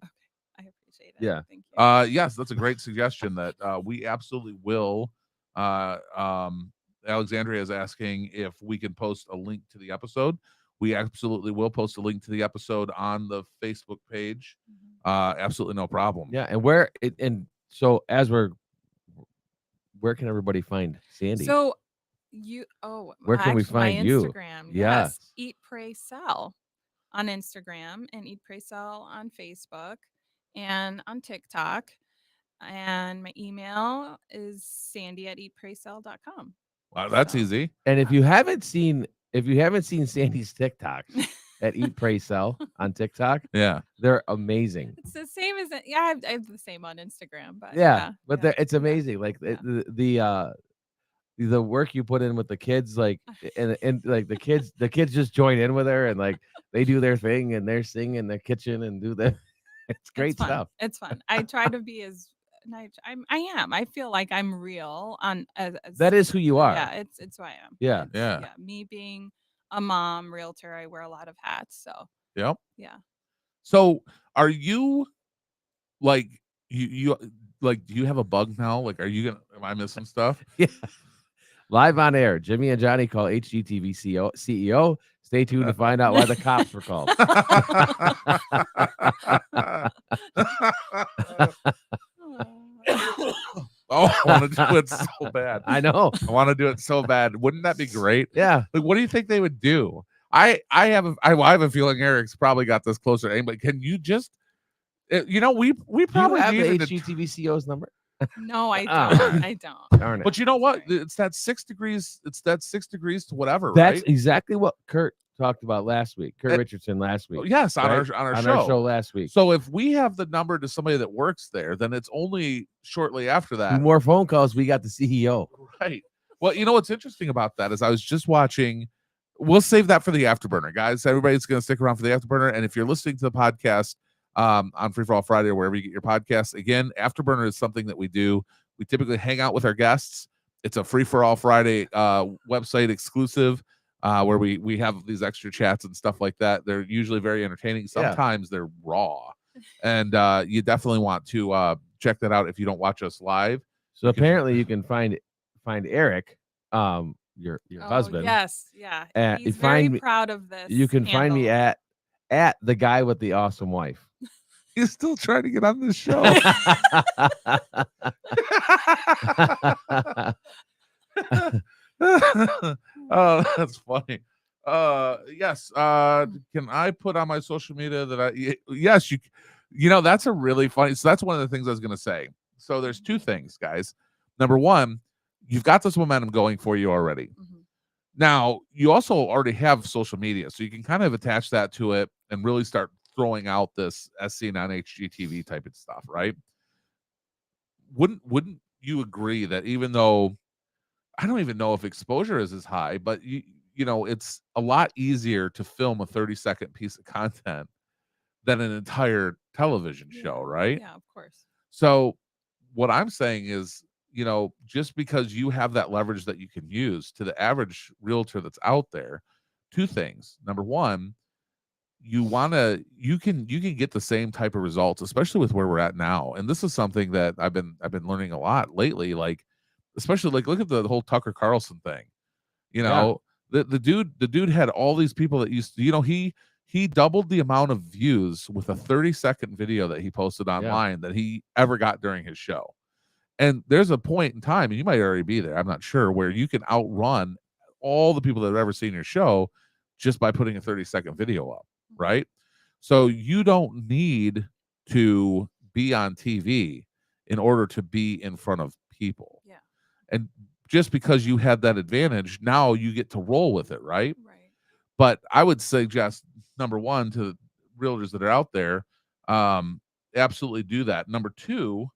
I appreciate it. Yeah. Thank you. Yes, that's a great suggestion that we absolutely will. Alexandria is asking if we can post a link to the episode. We absolutely will post a link to the episode on the Facebook page. Mhm. Absolutely no problem. Yeah, and and so as we're where can everybody find Sandee? So Where can we actually, my find you? Instagram, Yes. Eat Pray Sell on Instagram and Eat Pray Sell on Facebook and on TikTok. And my email is sandy@eatpraysell.com. Wow, that's So, easy. And if you haven't seen Sandee's TikToks at Eat Pray Sell on TikTok, Yeah. they're amazing. it's the same as I have the same on Instagram, but It's amazing. Like the work you put in with the kids, like and like the kids just join in with her and like they do their thing and they're singing in the kitchen and do the it's great fun. stuff. It's fun. I try to be as I am. I feel like I'm real on as That is who you are. Yeah, it's who I am. Yeah. It's, Yeah. yeah. Me being a mom, realtor, I wear a lot of hats. So Yep. yeah. So are you like you like do you have a bug now? Like, am I missing stuff? Yeah. Live on air, Jimmy and Johnny call HGTV CEO. Stay tuned to find out why the cops were called. Oh, I want to do it so bad. I know. I want to do it so bad. Wouldn't that be great? Yeah. Like, what do you think they would do? I have a feeling Eric's probably got this closer to anybody. Can you just, we Do you probably have the needed to. HGTV CEO's number? No, I Ah. don't. I don't. Darn it. But you know what? It's that 6 degrees. It's that 6 degrees to whatever. That's right? exactly what Kurt talked about last week. Kurt It- Richardson last week. Yes, on right? our on show. our show last week. So if we have the number to somebody that works there, then it's only shortly after Two that. more phone calls. We got the CEO. Right. Well, you know what's interesting about that is I was just watching. We'll save that for the afterburner, guys. Everybody's going to stick around for the afterburner. And if you're listening to the podcast on Free for All Friday or wherever you get your podcasts, again, afterburner is something that we do. We typically hang out with our guests. It's a Free for All Friday website exclusive where we have these extra chats and stuff like that. They're usually very entertaining. Sometimes they're raw, and you definitely want to check that out if you don't watch us live. So apparently you can find Eric, your husband. Yes, yeah. You He's very find me- proud of this. You can find me handle. at the guy with the awesome wife. He's still trying to get on this show. Oh, that's funny. Yes. Can I put on my social media that yes, that's a really funny. So that's one of the things I was going to say. So there's two things, guys. Number one, you've got this momentum going for you already. Mhm. Now, you also already have social media, so you can kind of attach that to it and really start throwing out this as seen on HGTV type of stuff, right? Wouldn't you agree that even though I don't even know if exposure is as high, but it's a lot easier to film a 30-second piece of content than an entire television show, right? Yeah, of course. So what I'm saying is, just because you have that leverage that you can use to the average realtor that's out there, two things. Number one, you can get the same type of results, especially with where we're at now. And this is something that I've been learning a lot lately, like especially like look at the whole Tucker Carlson thing. The dude had all these people that used to, he doubled the amount of views with a 30-second video that he posted online that he ever got during his show. And there's a point in time, and you might already be there, I'm not sure, where you can outrun all the people that have ever seen your show just by putting a 30-second video up, right? So you don't need to be on TV in order to be in front of people. Yeah. And just because you had that advantage, now you get to roll with it, right? Right. But I would suggest, number one, to realtors that are out there, absolutely do that. Number two,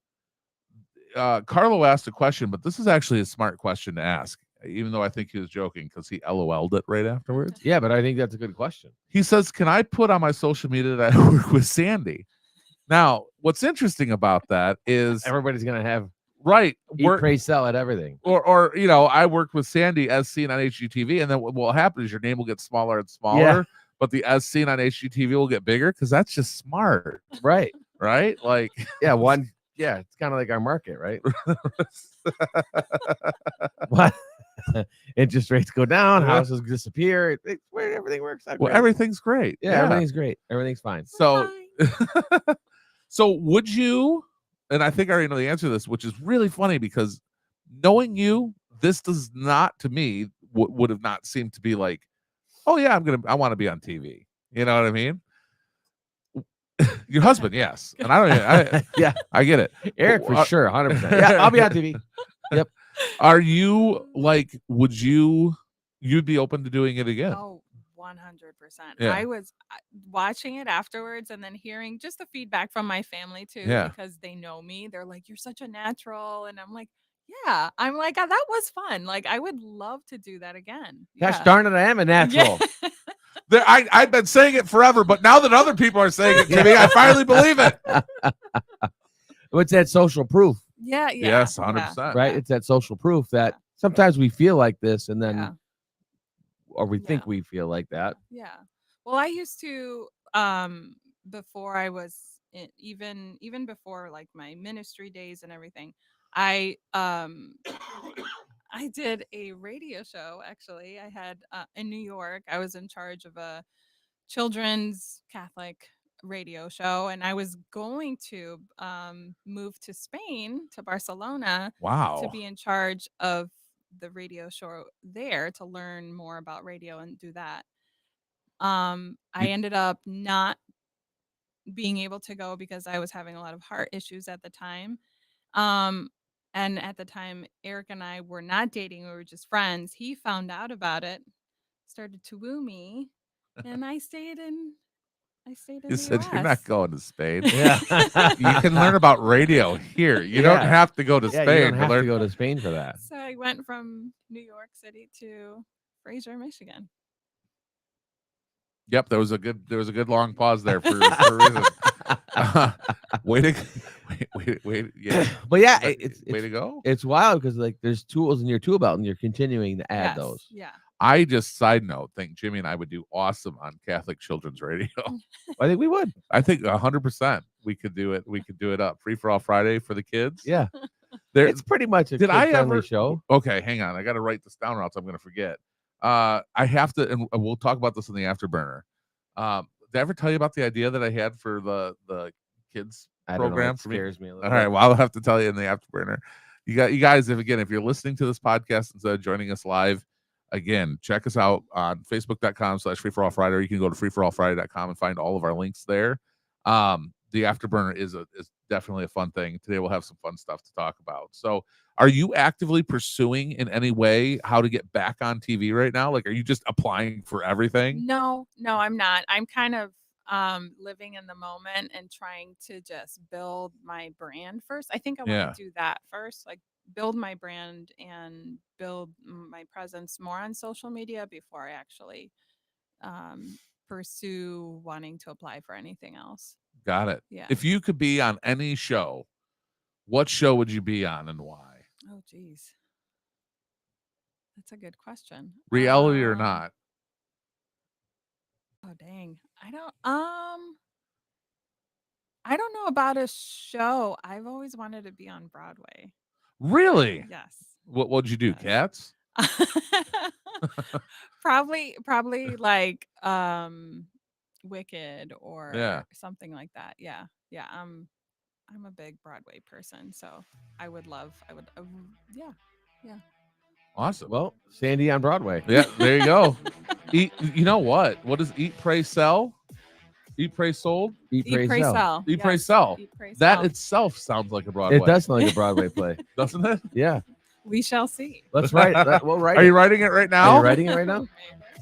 Carlo asked a question, but this is actually a smart question to ask, even though I think he was joking because he LOL'd it right afterwards. Yeah, but I think that's a good question. He says, can I put on my social media that I work with Sandee? Now, what's interesting about that is Everybody's going to have right. Eat, Pray, Sell at everything. Or I worked with Sandee as seen on HGTV, and then what will happen is your name will get smaller and smaller, but the as seen on HGTV will get bigger because that's just smart. Right. Right? Like, it's kind of like our market, right? What? Interest rates go down, houses disappear. It's where everything works out. Well, great. everything's great. Yeah, everything's great. Everything's fine. So, so would you? And I think I already know the answer to this, which is really funny because knowing you, this does not, to me, would have not seemed to be like, oh yeah, I want to be on TV. You know what I mean? Your husband, yes, and Yeah, I get it. Eric for sure, 100%. Yeah, I'll be on TV. Yep. Are you like? You'd be open to doing it again? Oh, 100%. Yeah. I was watching it afterwards and then hearing just the feedback from my family too, Yeah. because they know me. They're like, "You're such a natural," and I'm like, "Yeah." I'm like, "That was fun. Like, I would love to do that again." Gosh Yeah. darn it, I am a natural. Yeah. I've been saying it forever, but now that other people are saying it to me, I finally believe it. What's that social proof, Yeah. Yes, 100%. right? It's that social proof that sometimes we feel like this, and then, Yeah. or we think Yeah. we feel like that. Yeah. Well, I used to before I was even before like my ministry days and everything, I I did a radio show actually. I had in New York. I was in charge of a children's Catholic radio show, and I was going to move to Spain, to Barcelona, to Wow. be in charge of the radio show there, to learn more about radio and do that. I You- ended up not being able to go because I was having a lot of heart issues at the time. Um, and at the time, Eric and I were not dating; we were just friends. He found out about it, started to woo me, and I stayed in. I stayed in You the said US. you're not going to Spain. Yeah. You can learn about radio here. You don't Yeah. have to go to Yeah, Spain you don't have to learn. to go to Spain for that. So I went from New York City to Fraser, Michigan. Yep, there was a good long pause there for a reason. Wait, yeah. But yeah, Way it's to go. it's wild because like there's tools in your tool belt, and you're continuing to add Yes, those. Yeah. I just side note think Jimmy and I would do awesome on Catholic Children's Radio. I think we would. I think 100% we could do it. We could do it up Free for All Friday for the kids. Yeah, There, it's pretty much a Did I kid-friendly ever show. Okay, hang on. I got to write this down or else I'm going to forget. I have to, and we'll talk about this in the afterburner. Did I ever tell you about the idea that I had for the kids I don't know, program it for me? scares me a little All right, bit. well, I'll have to tell you in the afterburner. You guys, if you're listening to this podcast instead of joining us live, again, check us out on facebook.com/freeforallfriday, or you can go to freeforallfriday.com and find all of our links there. The afterburner is definitely a fun thing. Today we'll have some fun stuff to talk about. So are you actively pursuing in any way how to get back on TV right now? Like, are you just applying for everything? No, I'm not. I'm kind of living in the moment and trying to just build my brand first. I think I Yeah. want to do that first, like build my brand and build my presence more on social media before I actually pursue wanting to apply for anything else. Got it. Yeah. If you could be on any show, what show would you be on and why? Oh, geez. That's a good question. Reality or not? Oh, dang. I don't know about a show. I've always wanted to be on Broadway. Really? Yes. What would you do? Yes. Cats? probably like Wicked or Yeah. something like that. Yeah. I'm a big Broadway person, so I would yeah. Awesome. Well, Sandee on Broadway. Yeah, there you go. Eat. You know what? What is Eat, Pray, Sell? Eat, Pray, Sold? Eat, pray, sell. Eat, Pray, Yes, Sell. Eat, Pray, That Sell. itself sounds like a Broadway. It does sound like a Broadway play. Doesn't it? Yeah, We shall see. let's write. We'll write. Are you it. writing it right Are now? you writing it right now?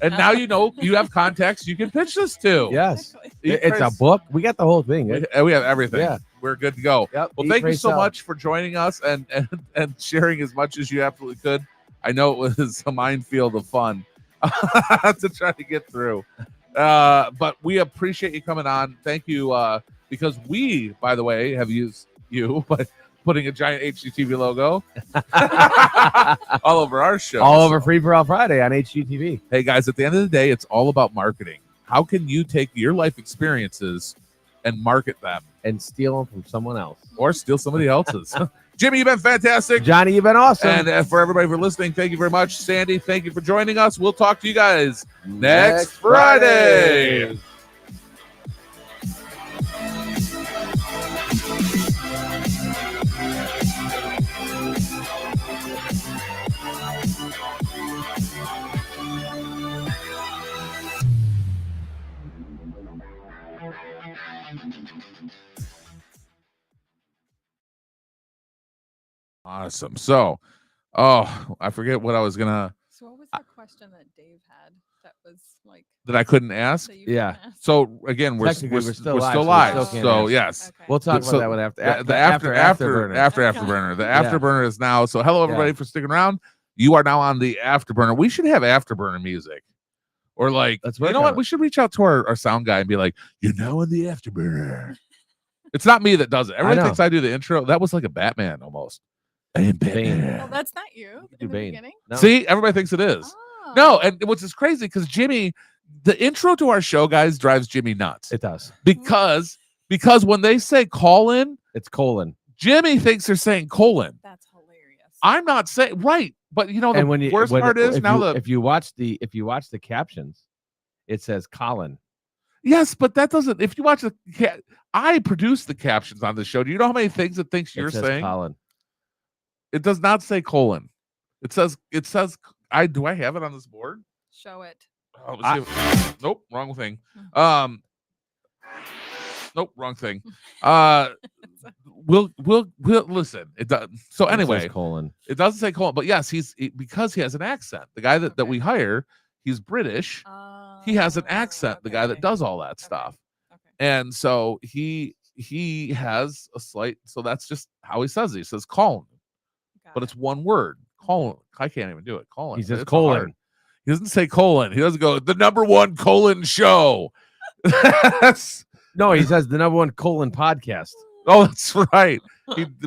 And now you know you have context you can pitch this to. Yes, Eat, it's Pray, a book. We got the whole thing. We have everything. Yeah. We're good to go. Yep. Well, Eat, thank pray, you so sell. much for joining us and sharing as much as you absolutely could. I know it was a minefield of fun to try to get through. But we appreciate you coming on. Thank you. Because we, by the way, have used you by putting a giant HGTV logo all over our show. All over Free for All Friday on HGTV. Hey guys, at the end of the day, it's all about marketing. How can you take your life experiences and market them And steal them from someone else. or steal somebody else's? Jimmy, you've been fantastic. Johnny, you've been awesome. And for everybody for listening, thank you very much. Sandee, thank you for joining us. We'll talk to you guys next Friday. Awesome. So, oh, I forget what I was gonna So what was the question that Dave had that was like that I couldn't ask. that you Yeah. couldn't ask? So again, we're Technically, we're still live, still so we live. still So, can't ask. yes, Okay. We'll talk about So that one after the afterburner. afterburner. The Yeah. afterburner is now. So hello everybody for sticking around. You are now on the afterburner. We should have afterburner music, or like Let's you work know on what? it. We should reach out to our sound guy and be like, you're now on the afterburner. It's not me that does it. Everybody know. thinks I do the intro. That was like a Batman almost. I am Batman. Well, that's not you do in the Bane. beginning. No. See, everybody thinks it is. Oh. No, and what's is crazy because Jimmy, the intro to our show, guys, drives Jimmy nuts It does. because when they say call in, It's colon. Jimmy thinks they're saying colon. That's hilarious. I'm not saying right, but you know the And when you worst part is if now you, the if you watch the captions, it says Colin. yes, but that doesn't. If you watch the, I produce the captions on the show. Do you know how many things it thinks you're It says saying? Colin. It does not say colon. It says. I do. I have it on this board. Show it. Oh, let's see nope, wrong thing. Nope, wrong thing. We'll listen. It does. So It says anyway, colon. it doesn't say colon, but yes, because he has an accent. The guy that we hire, he's British. He has an accent. The guy that does all that stuff, and so he has a slight. So that's just how he says it. He says colon, but it's one word. Colon. I can't even do it. Colon. He says It's colon. hard. He doesn't say colon. He doesn't go the #1 colon show. No, he says the #1 colon podcast. Oh, that's right.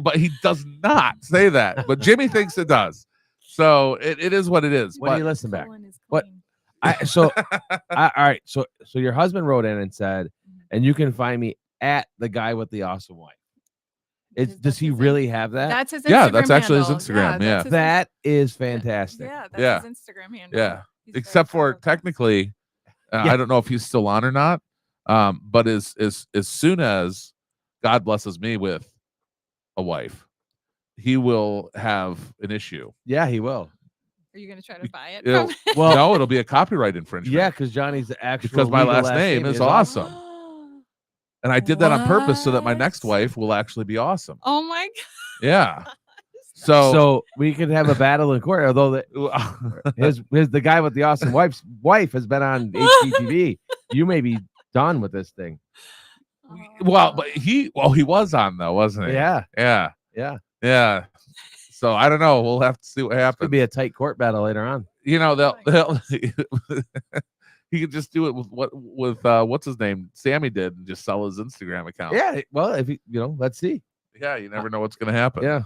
But he does not say that. But Jimmy thinks it does. So it is what it is. When But you listen back. Colon is What? clean. All right. So your husband wrote in and said, and you can find me at the guy with the awesome wife. Does That's he his really have that? That's his Instagram Yeah, that's actually his handle. Instagram, that's yeah. his That is fantastic. Yeah, that's Yeah. his Instagram handle. yeah. He's very Except proud for of that. technically, Yeah. I don't know if he's still on or not. But as soon as God blesses me with a wife, he will have an issue. Yeah, he will. Are you going to try to buy it? It'll- from Well, no, it'll be a copyright infringement. yeah, because Johnny's the actual Because my legal last name is him? awesome. And I did that on purpose so that my next What? wife will actually be awesome. Oh my Yeah. god. So, we could have a battle in court. Although the guy with the awesome wife has been on HGTV. You may be done with this thing. but he was on though, wasn't he? Yeah, Yeah. yeah. Yeah. So I don't know. We'll have to see what Could happens. be a tight court battle later on. You know, Oh they'll he could just do it with what's his name? Sammy did and just sell his Instagram account. Yeah. Well, if let's see. Yeah, you never know what's gonna happen. Yeah.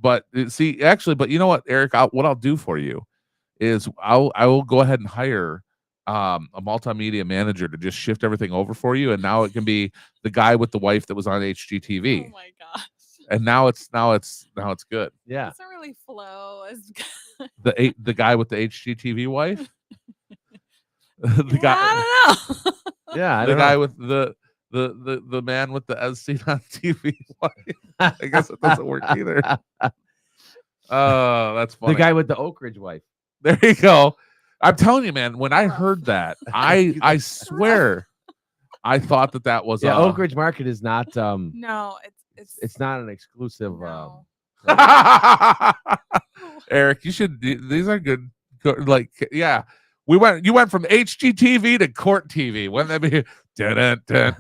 But see, actually, but you know what, Eric, what I'll do for you is I will go ahead and hire a multimedia manager to just shift everything over for you, and now it can be the guy with the wife that was on HGTV, Oh my gosh. and now it's good. Yeah. Doesn't really flow as The guy with the HGTV wife, the guy, I don't know. Yeah. I the don't guy know. with the man with the as seen on TV wife. I guess it doesn't work either. Oh, that's funny. The guy with the Oak Ridge wife. There you go. I'm telling you, man. When I heard that, I swear, I thought that was Yeah. Oak Ridge Market is not. No, It's not an exclusive. no. Eric, you should. These are good. Like, yeah, you went from HGTV to Court TV. Wouldn't that be? Dun, dun, dun.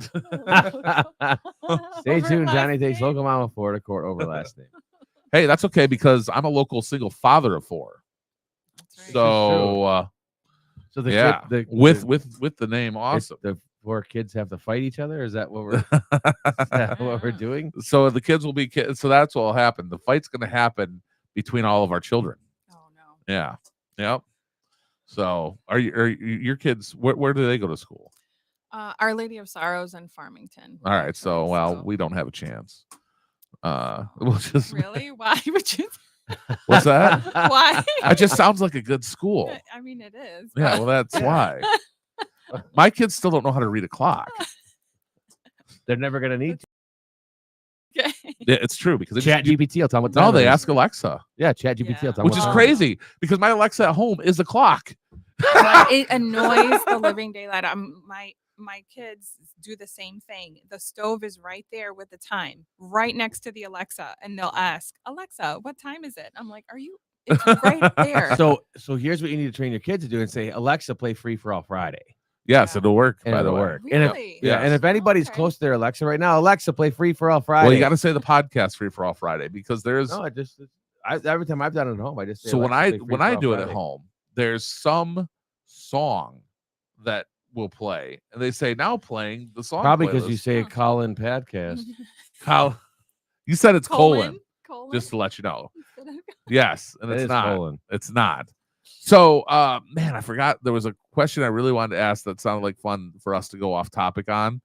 Stay Over tuned. last Johnny takes name. local mama Florida court over last name. Hey, that's okay because I'm a local single father of 4. That's right. So So the yeah, kid, with the name the, awesome. the 4 kids have to fight each other. Is that what we're is that what we're doing? So the kids will be kids. So that's what will happen. The fight's going to happen between all of our children. Oh no. Yeah. Yep. So are your kids? Where do they go to school? Our Lady of Sorrows in Farmington. All right. So actually, we don't have a chance. We'll just Really? Why would you? what's that? Why? It just sounds like a good school. I mean, it is. Yeah. but- Well, that's why. My kids still don't know how to read a clock. They're never gonna need Okay. Yeah, it's true because Chat GPT. I'll tell them what no, time they it is. ask Alexa, Yeah, Chat GPT. Yeah. I'll tell them which what is time it crazy because my Alexa at home is a clock. But it annoys the living daylight. my kids do the same thing. The stove is right there with the time, right next to the Alexa, and they'll ask, Alexa, what time is it? I'm like, are you? It's right there. So here's what you need to train your kids to do and say, Alexa, play Free for All Friday. Yes, Yeah. it'll work. And by the it'll way. work. And if, Really? yeah, and if anybody's Okay. close to their Alexa right now, Alexa, play Free for All Friday. Well, you got to say the podcast Free for All Friday because there's. No, every time I've done it at home, I just say So when Alexa, play Free when for I All do it at Friday. home, there's some song that will play, and they say now playing the song. Probably because you playlist. say a call-in podcast. How you said it's colon, Colon? just to let you know. Instead of- Yes, and It it's is not. colon. It's not. So, man, I forgot there was a question I really wanted to ask that sounded like fun for us to go off topic on,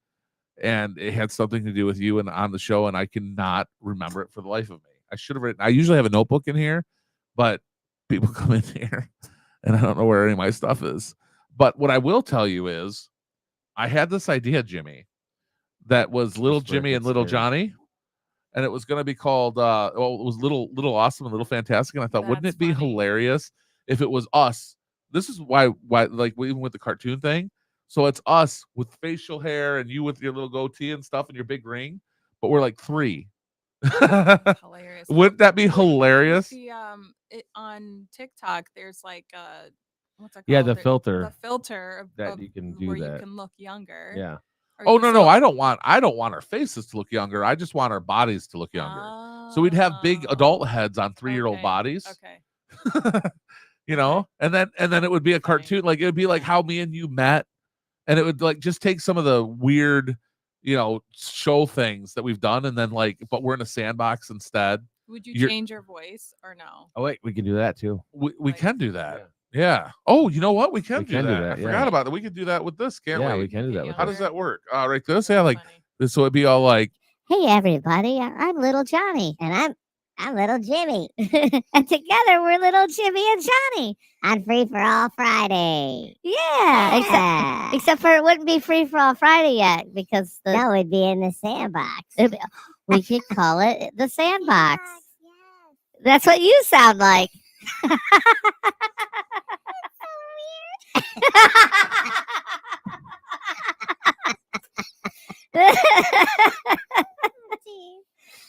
and it had something to do with you and on the show, and I cannot remember it for the life of me. I should have written. I usually have a notebook in here, but people come in here, and I don't know where any of my stuff is. But what I will tell you is, I had this idea, Jimmy, that was Little That's where it Jimmy and gets Little scary. Johnny. And it was going to be called, well, it was Little Awesome and Little Fantastic. And I thought, wouldn't That's it be funny. hilarious if it was us? This is why, like, even with the cartoon thing. So it's us with facial hair and you with your little goatee and stuff and your big ring, but we're like 3. Hilarious. Wouldn't that be With hilarious? The on TikTok, there's like what's it called? Yeah, the filter The filter that you can do where that. you can look younger. Yeah. Or Oh, you no, still- I don't want our faces to look younger. I just want our bodies to look younger. So we'd have big adult heads on 3-year-old Okay, bodies. Okay. You know, and then it would be a Funny. cartoon, like it would be like how me and you met, and it would like just take some of the weird, show things that we've done, and then but we're in a sandbox instead. Would you You're- change your voice or no? Oh wait, we can do that too. We Like- can do that. Yeah. Oh, you know what? We can, We do, can do that. that, I yeah. forgot about that. We could do that with this, can't Yeah, we? we can do that with How this. does that work? Right, this, yeah, like Funny. so it'd be all like, Hey everybody, I'm Little Johnny, and I'm Little Jimmy, and together we're Little Jimmy and Johnny on Free for All Friday. Yeah, except for it wouldn't be Free for All Friday yet because no, it'd be in the sandbox. We could call it the sandbox. That's what you sound like.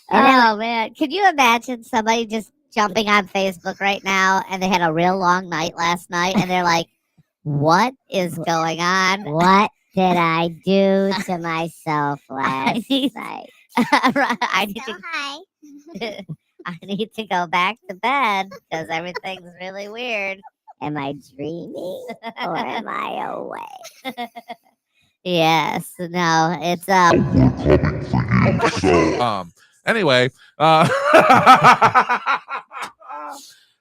Oh man, could you imagine somebody just jumping on Facebook right now and they had a real long night last night and they're like, what is going on? What did I do to myself last night? I need to go back to bed because everything's really weird. Am I dreaming or am I awake? Yes, no, it's anyway,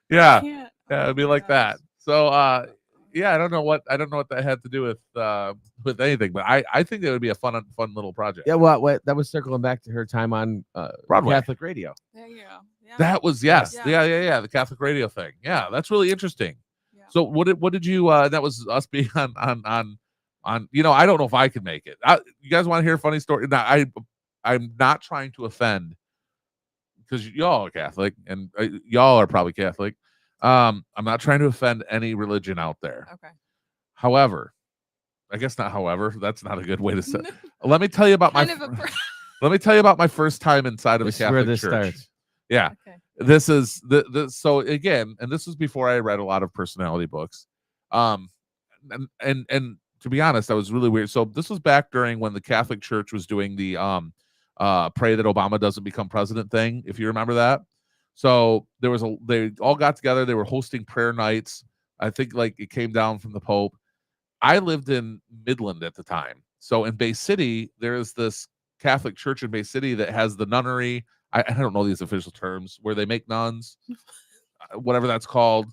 yeah, Can't. it'd be Oh my like gosh. that. So yeah, I don't know what that had to do with anything, but I think that would be a fun little project. Yeah, what that was circling back to her time on Broadway. Catholic radio. There you go. Yeah. That was yes, Yeah. yeah, the Catholic radio thing. Yeah, that's really interesting. Yeah. So what did you? That was us being on. I don't know if I could make it. You guys want to hear a funny story? Now, I'm not trying to offend because y'all are Catholic and y'all are probably Catholic. I'm not trying to offend any religion out there. Okay. However, I guess not. However, that's not a good way to say. Let me tell you about Kind of a Let me tell you about my first time inside of This a is where Catholic this church. starts. Yeah. Okay. This is the so again, and this was before I read a lot of personality books. And to be honest, that was really weird. So this was back during when the Catholic Church was doing the pray that Obama doesn't become president thing, if you remember that. So they all got together, they were hosting prayer nights. I think like it came down from the Pope. I lived in Midland at the time. So in Bay City, there's this Catholic church in Bay City that has the nunnery. I don't know these official terms where they make nuns, whatever that's called.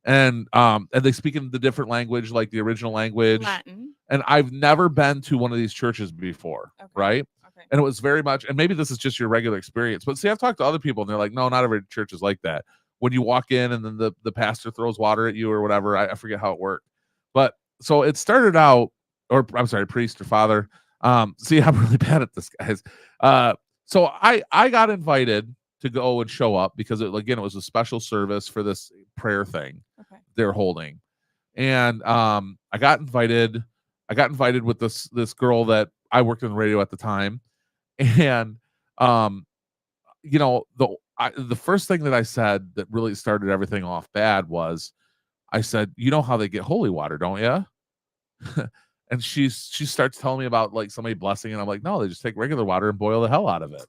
And they speak in the different language, like the original language. Latin. And I've never been to one of these churches before, Okay. right? Okay. And it was very much, and maybe this is just your regular experience, but see, I've talked to other people and they're like, no, not every church is like that. When you walk in and then the pastor throws water at you or whatever, I forget how it worked. But so it started out, or I'm sorry, priest or father. See, I'm really bad at this, guys. So I got invited to go and show up because it was a special service for this prayer thing Okay. they're holding. And I got invited. I got invited with this girl that I worked in the radio at the time, and you know, the first thing that I said that really started everything off bad was I said, "You know how they get holy water, don't you?" And she starts telling me about like somebody blessing, and I'm like, "No, they just take regular water and boil the hell out of it."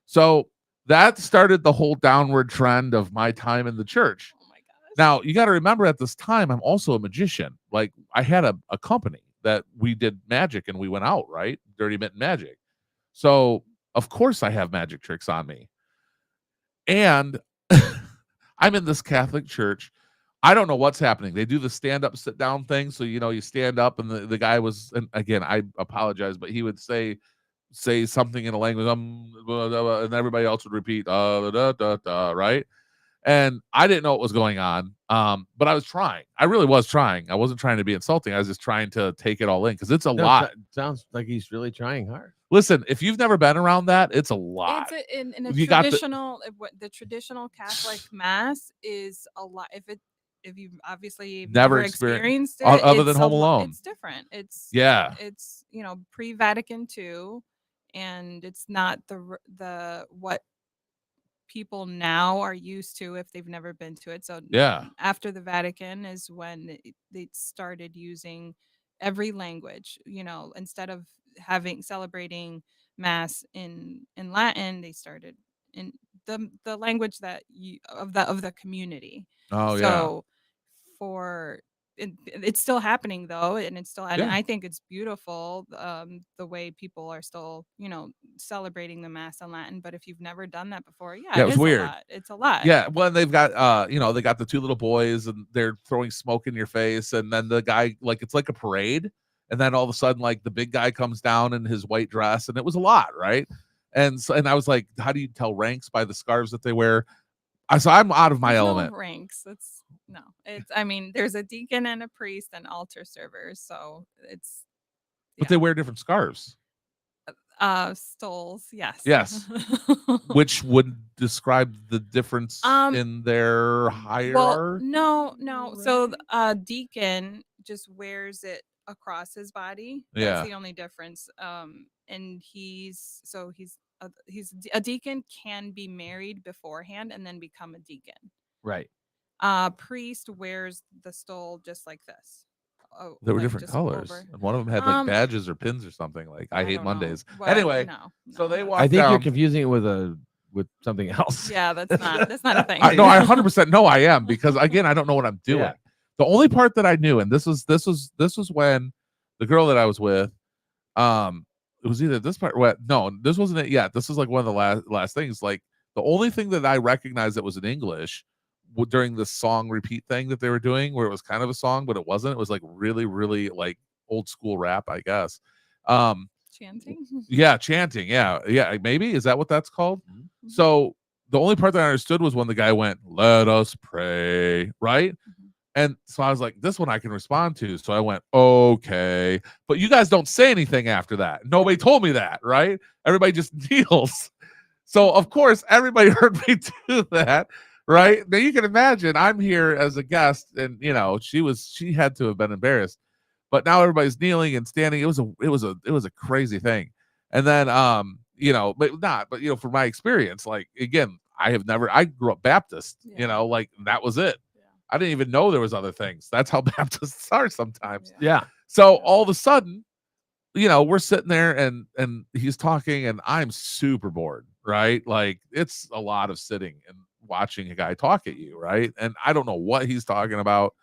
So that started the whole downward trend of my time in the church. Oh my gosh. Now, you got to remember at this time, I'm also a magician. Like, I had a company that we did magic and we went out, right? Dirty Mitten Magic. So, of course, I have magic tricks on me. And I'm in this Catholic church. I don't know what's happening. They do the stand up, sit down thing. So, you know, you stand up, and the guy was, and again, I apologize, but he would say something in a language, blah, blah, blah, and everybody else would repeat, right? And I didn't know what was going on, but I was trying. I really was trying. I wasn't trying to be insulting. I was just trying to take it all in because it's a lot. Sounds like he's really trying hard. Listen, if you've never been around that, it's a lot. In a You got the traditional Catholic mass is a lot. If you've obviously Never experienced it, other than it's Home Alone. It's different. It's you know, pre-Vatican II, and it's not the what people now are used to if they've never been to it. So Yeah. after the Vatican is when they started using every language. You know, instead of celebrating mass in Latin, they started in the language that of the community. Oh yeah. So it's still happening though, and it's still, and Yeah. I think it's beautiful, the way people are still, you know, celebrating the mass in Latin. But if you've never done that before, Yeah, it was is weird. a lot. It's a lot. Yeah, well, they've got you know, they got the two little boys and they're throwing smoke in your face, and then the guy, like, it's like a parade, and then all of a sudden, like, the big guy comes down in his white dress, and it was a lot, right? And I was like, how do you tell ranks? By the scarves that they wear? So I'm out of my There's element. No ranks. I mean, there's a deacon and a priest and altar servers, so it's. But they wear different scarves. Stoles, yes. Yes. Which would describe the difference in their hierarchy? Well, no. So deacon just wears it across his body. That's the only difference. And he's a deacon can be married beforehand and then become a deacon. Right. Priest wears the stole just like this. There were different colors, and one of them had like badges or pins or something. Like, I hate Mondays. Well, anyway, no, so they walked I think down. you're confusing it with something else. Yeah, that's not a thing. No, I 100% know I am, because again, I don't know what I'm doing. Yeah. The only part that I knew, and this was when the girl that I was with, it was either this part. No, this wasn't it yet. This was like one of the last things. Like, the only thing that I recognized that was in English during the song repeat thing that they were doing, where it was kind of a song, but it wasn't. It was like really, really like old school rap, I guess. Chanting. Yeah, chanting. Yeah. Maybe, is that what that's called? Mm-hmm. So the only part that I understood was when the guy went, "Let us pray," right? Mm-hmm. And so I was like, this one I can respond to. So I went, okay. But you guys don't say anything after that. Nobody told me that, right? Everybody just kneels. So of course everybody heard me do that. Right now, you can imagine I'm here as a guest, and you know, she had to have been embarrassed, but now everybody's kneeling and standing. It was a crazy thing. And then you know, but you know, from my experience, like, again, I grew up Baptist, you know, like, that was it. Yeah. I didn't even know there was other things. That's how Baptists are sometimes. Yeah. So all of a sudden, you know, we're sitting there and he's talking, and I'm super bored, right? Like, it's a lot of sitting and watching a guy talk at you, right? And I don't know what he's talking about.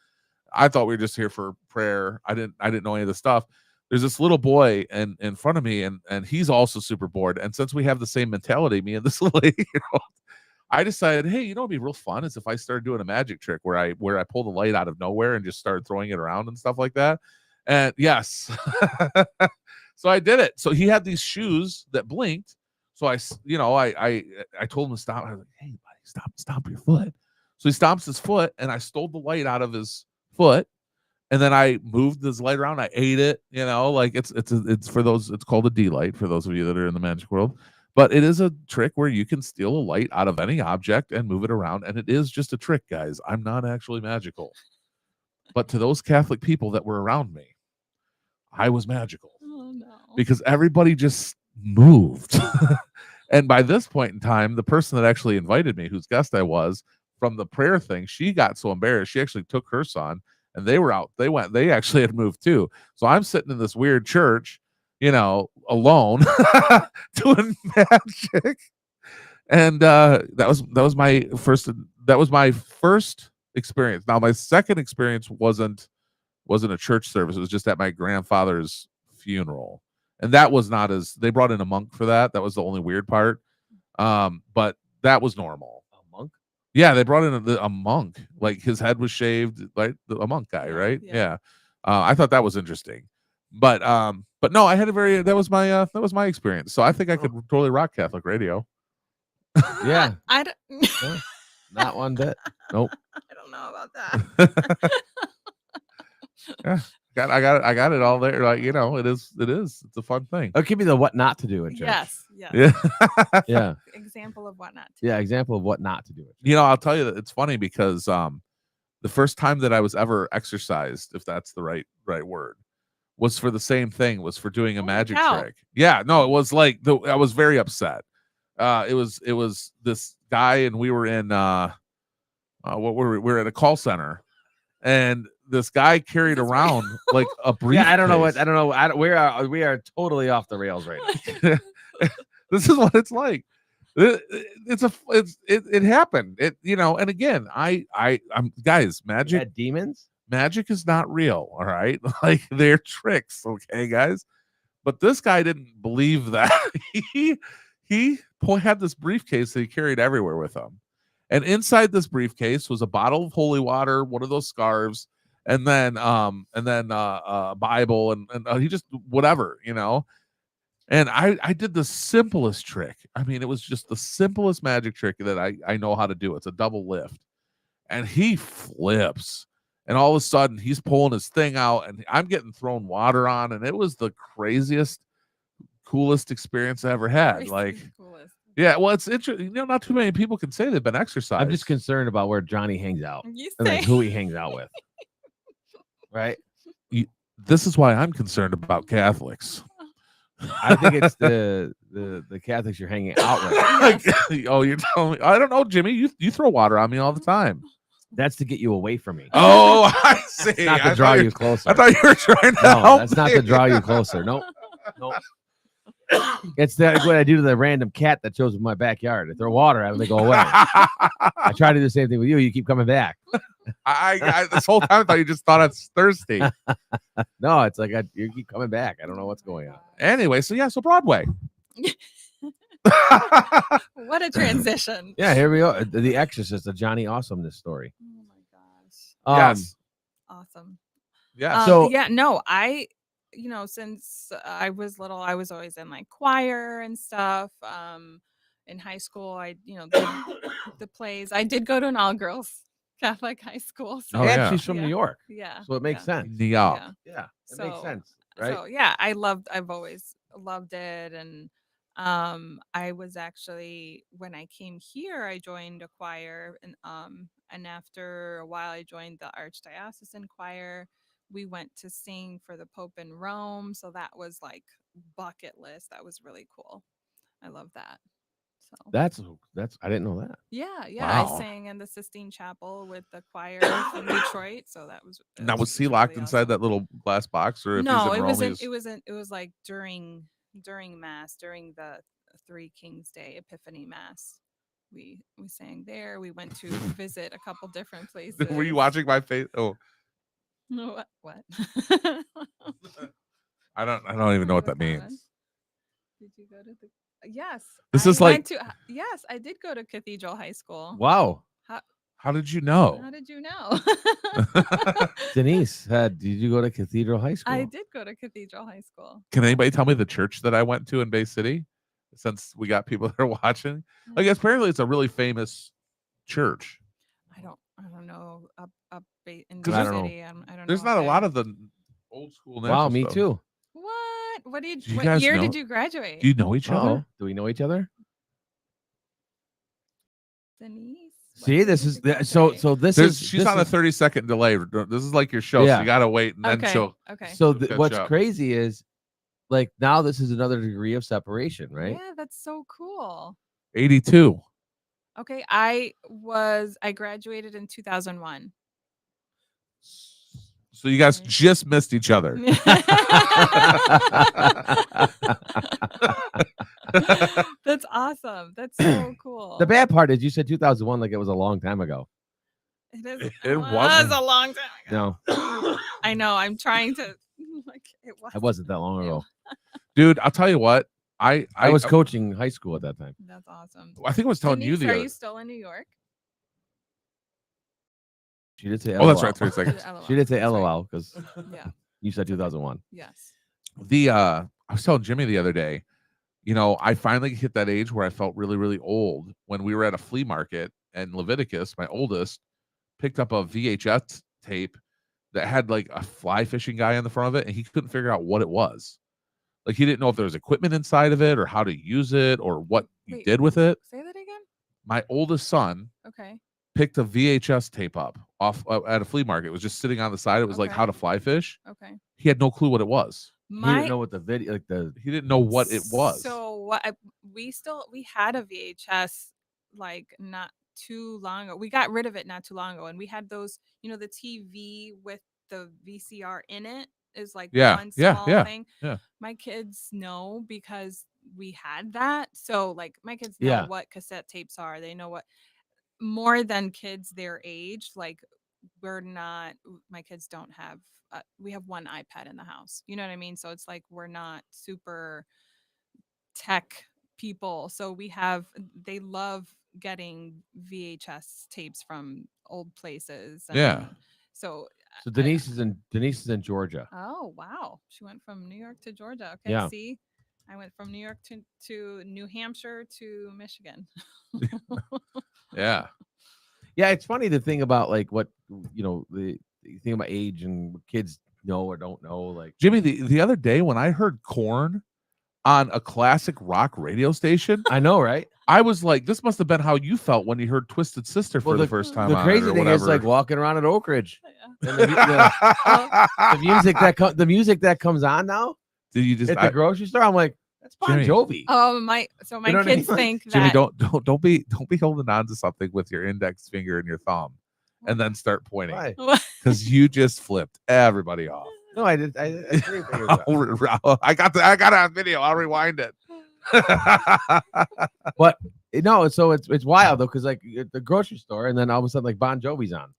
I thought we were just here for prayer. I didn't know any of the stuff. There's this little boy in front of me, and he's also super bored. And since we have the same mentality, me and this lady, you know, I decided, hey, you know, it'd be real fun is if I started doing a magic trick where I pull the light out of nowhere and just started throwing it around and stuff like that. And yes, so I did it. So he had these shoes that blinked. So I told him to stop. I was like, hey, buddy, stop your foot. So he stomps his foot, and I stole the light out of his foot, and then I moved his light around. I ate it, you know, like it's for those. It's called a D light for those of you that are in the magic world. But it is a trick where you can steal a light out of any object and move it around, and it is just a trick, guys. I'm not actually magical. But to those Catholic people that were around me, I was magical Oh no. because everybody just moved. And by this point in time, the person that actually invited me, whose guest I was from the prayer thing, she got so embarrassed. She actually took her son and they were out. They actually had moved too. So I'm sitting in this weird church, alone doing magic. And that was my first experience. Now my second experience wasn't a church service. It was just at my grandfather's funeral. And that was not they brought in a monk for that. That was the only weird part. But that was normal. A monk? Yeah, they brought in a monk. Like his head was shaved, like a monk guy, Yeah, right? yeah. Yeah. I thought that was interesting. But no, I had that was my experience. So I think I could totally rock Catholic radio. Yeah. I don't. Yeah. Not one bit. Nope. I don't know about that. Yeah. I got it all there. Like, it is. It's a fun thing. Oh, give me the what not to do in church. Yes. Yeah. Yeah. Example of what not to. Yeah. Example of what not to do. In church. I'll tell you that it's funny because the first time that I was ever exercised, if that's the right word, was for the same thing, was for doing a magic trick. Yeah, no, it was like I was very upset. It was this guy, and we were in we were at a call center, and this guy carried around like a briefcase. Yeah, I don't know. We are totally off the rails right now. This is what it's like. It happened. And again, I'm guys, magic. You had demons? Magic is not real, all right? Like they're tricks, okay, guys? But this guy didn't believe that. he had this briefcase that he carried everywhere with him. And inside this briefcase was a bottle of holy water, one of those scarves, and then a Bible, and he just whatever, And I did the simplest trick. I mean, it was just the simplest magic trick that I know how to do. It's a double lift. And he flips. And all of a sudden, he's pulling his thing out, and I'm getting thrown water on. And it was the craziest, coolest experience I ever had. Like, yeah, well, it's interesting. Not too many people can say they've been exercised. I'm just concerned about where Johnny hangs out You and say. like who he hangs out with. Right? This is why I'm concerned about Catholics. I think it's the Catholics you're hanging out with. Oh, you're telling me? I don't know, Jimmy. You throw water on me all the time. That's to get you away from me. Oh, I see. It's not to draw you closer. I thought you were trying to help that's not to draw you closer. Nope. It's what I do to the random cat that shows up in my backyard. I throw water at them, they go away. I try to do the same thing with you. You keep coming back. I this whole time I thought you just thought I was thirsty. No, it's like you keep coming back. I don't know what's going on. Anyway, so Broadway. What a transition. Yeah, here we go. The Exorcist, a Johnny Awesomeness story. Oh my gosh. Yes. Awesome. Yeah. So since I was little, I was always in like choir and stuff. In high school, I did the plays. I did go to an all-girls Catholic high school. So and she's from Yeah. New York, yeah. so it makes sense. New York. Yeah, it So- makes sense, right? So yeah, I've always loved it. And I was actually, when I came here, I joined a choir, and after a while I joined the Archdiocesan choir. We went to sing for the Pope in Rome, so that was like bucket list. That was really cool. I love that. So That's I didn't know that. yeah, Wow. I sang in the Sistine Chapel with the choir from Detroit, so that was. Now was he locked inside that little glass box, or if No, he's in it Rome, wasn't. he's- It was like during Mass, during the Three Kings Day Epiphany Mass. We sang there. We went to visit a couple different places. Were you watching my face? Oh, No, what? I don't even know what that Karen? means. Did you go to the? Yes. This I is like- went to, yes, I did go to Cathedral High School. Wow, How did you know? How did you know? Denise, did you go to Cathedral High School? I did go to Cathedral High School. Can anybody tell me the church that I went to in Bay City? Since we got people that are watching, I guess apparently it's a really famous church. I don't know. Up in I the don't know. city. I don't know. There's not a lot of the old school. Wow, natural me stuff. too. What did Do you what guys year know- did you graduate? Do you know each other? Do we know each other? Denise. See, this is so. So She's on a 30-second delay. This is like your show, so Yeah. you gotta wait, and then Okay. she'll. Okay. So Catch what's up. crazy is, like, now this is another degree of separation, right? Yeah, that's so cool. 82. Okay, I graduated in 2001. So you guys Right. just missed each other. That's awesome. That's so cool. The bad part is you said 2001 like it was a long time ago. It is. It was wasn't. a long time ago. No, I know. I'm trying to. Like it was. it wasn't that long ago. Dude, I'll tell you what. I was coaching high school at that time. That's awesome. I think I was telling you Denise, the are other. you still in New York? She did say Oh, that's LOL. right. 30 seconds. She did say That's right. LOL because Yeah. you said 2001. Yes. I was telling Jimmy the other day, I finally hit that age where I felt really, really old when we were at a flea market, and Leviticus, my oldest, picked up a VHS tape that had like a fly fishing guy on the front of it, and he couldn't figure out what it was. Like, he didn't know if there was equipment inside of it or how to use it or what you Wait. did with it. Say that again. My oldest son Okay. picked a VHS tape up off at a flea market. It was just sitting on the side. It was like Okay. how to fly fish. Okay. He had no clue what it was. He didn't know what the video, like the. He didn't know what it was. So what we had a VHS like not too long ago. We got rid of it not too long ago, and we had those, the TV with the VCR in it is like one small thing. Yeah. My kids know because we had that. So like my kids know Yeah. what cassette tapes are. They know what more than kids their age. Like my kids don't have we have one iPad in the house. You know what I mean? So it's like we're not super tech people. So they love getting VHS tapes from old places. Yeah. So So Denise is in Georgia. oh wow. She went from New York to Georgia. Okay. Yeah. See? I went from New York to New Hampshire to Michigan. Yeah. Yeah, it's funny the thing about like what the thing about age and what kids know or don't know. Like Jimmy, the other day when I heard Korn on a classic rock radio station, I know, right? I was like, this must have been how you felt when you heard Twisted Sister for Well, the first time. The on crazy it or thing is like whatever. walking around at Oak Ridge. Yeah. And the music that comes on now Did you just at the grocery store, I'm like, that's Bon Jimmy. Jovi. My know what I kids mean? think Jimmy, that don't be holding on to something with your index finger and your thumb and then start pointing Why? because you just flipped everybody off. No, I did. I three fingers up. I got it on video. I'll rewind it. No, so it's wild though, because like at the grocery store, and then all of a sudden like Bon Jovi's on.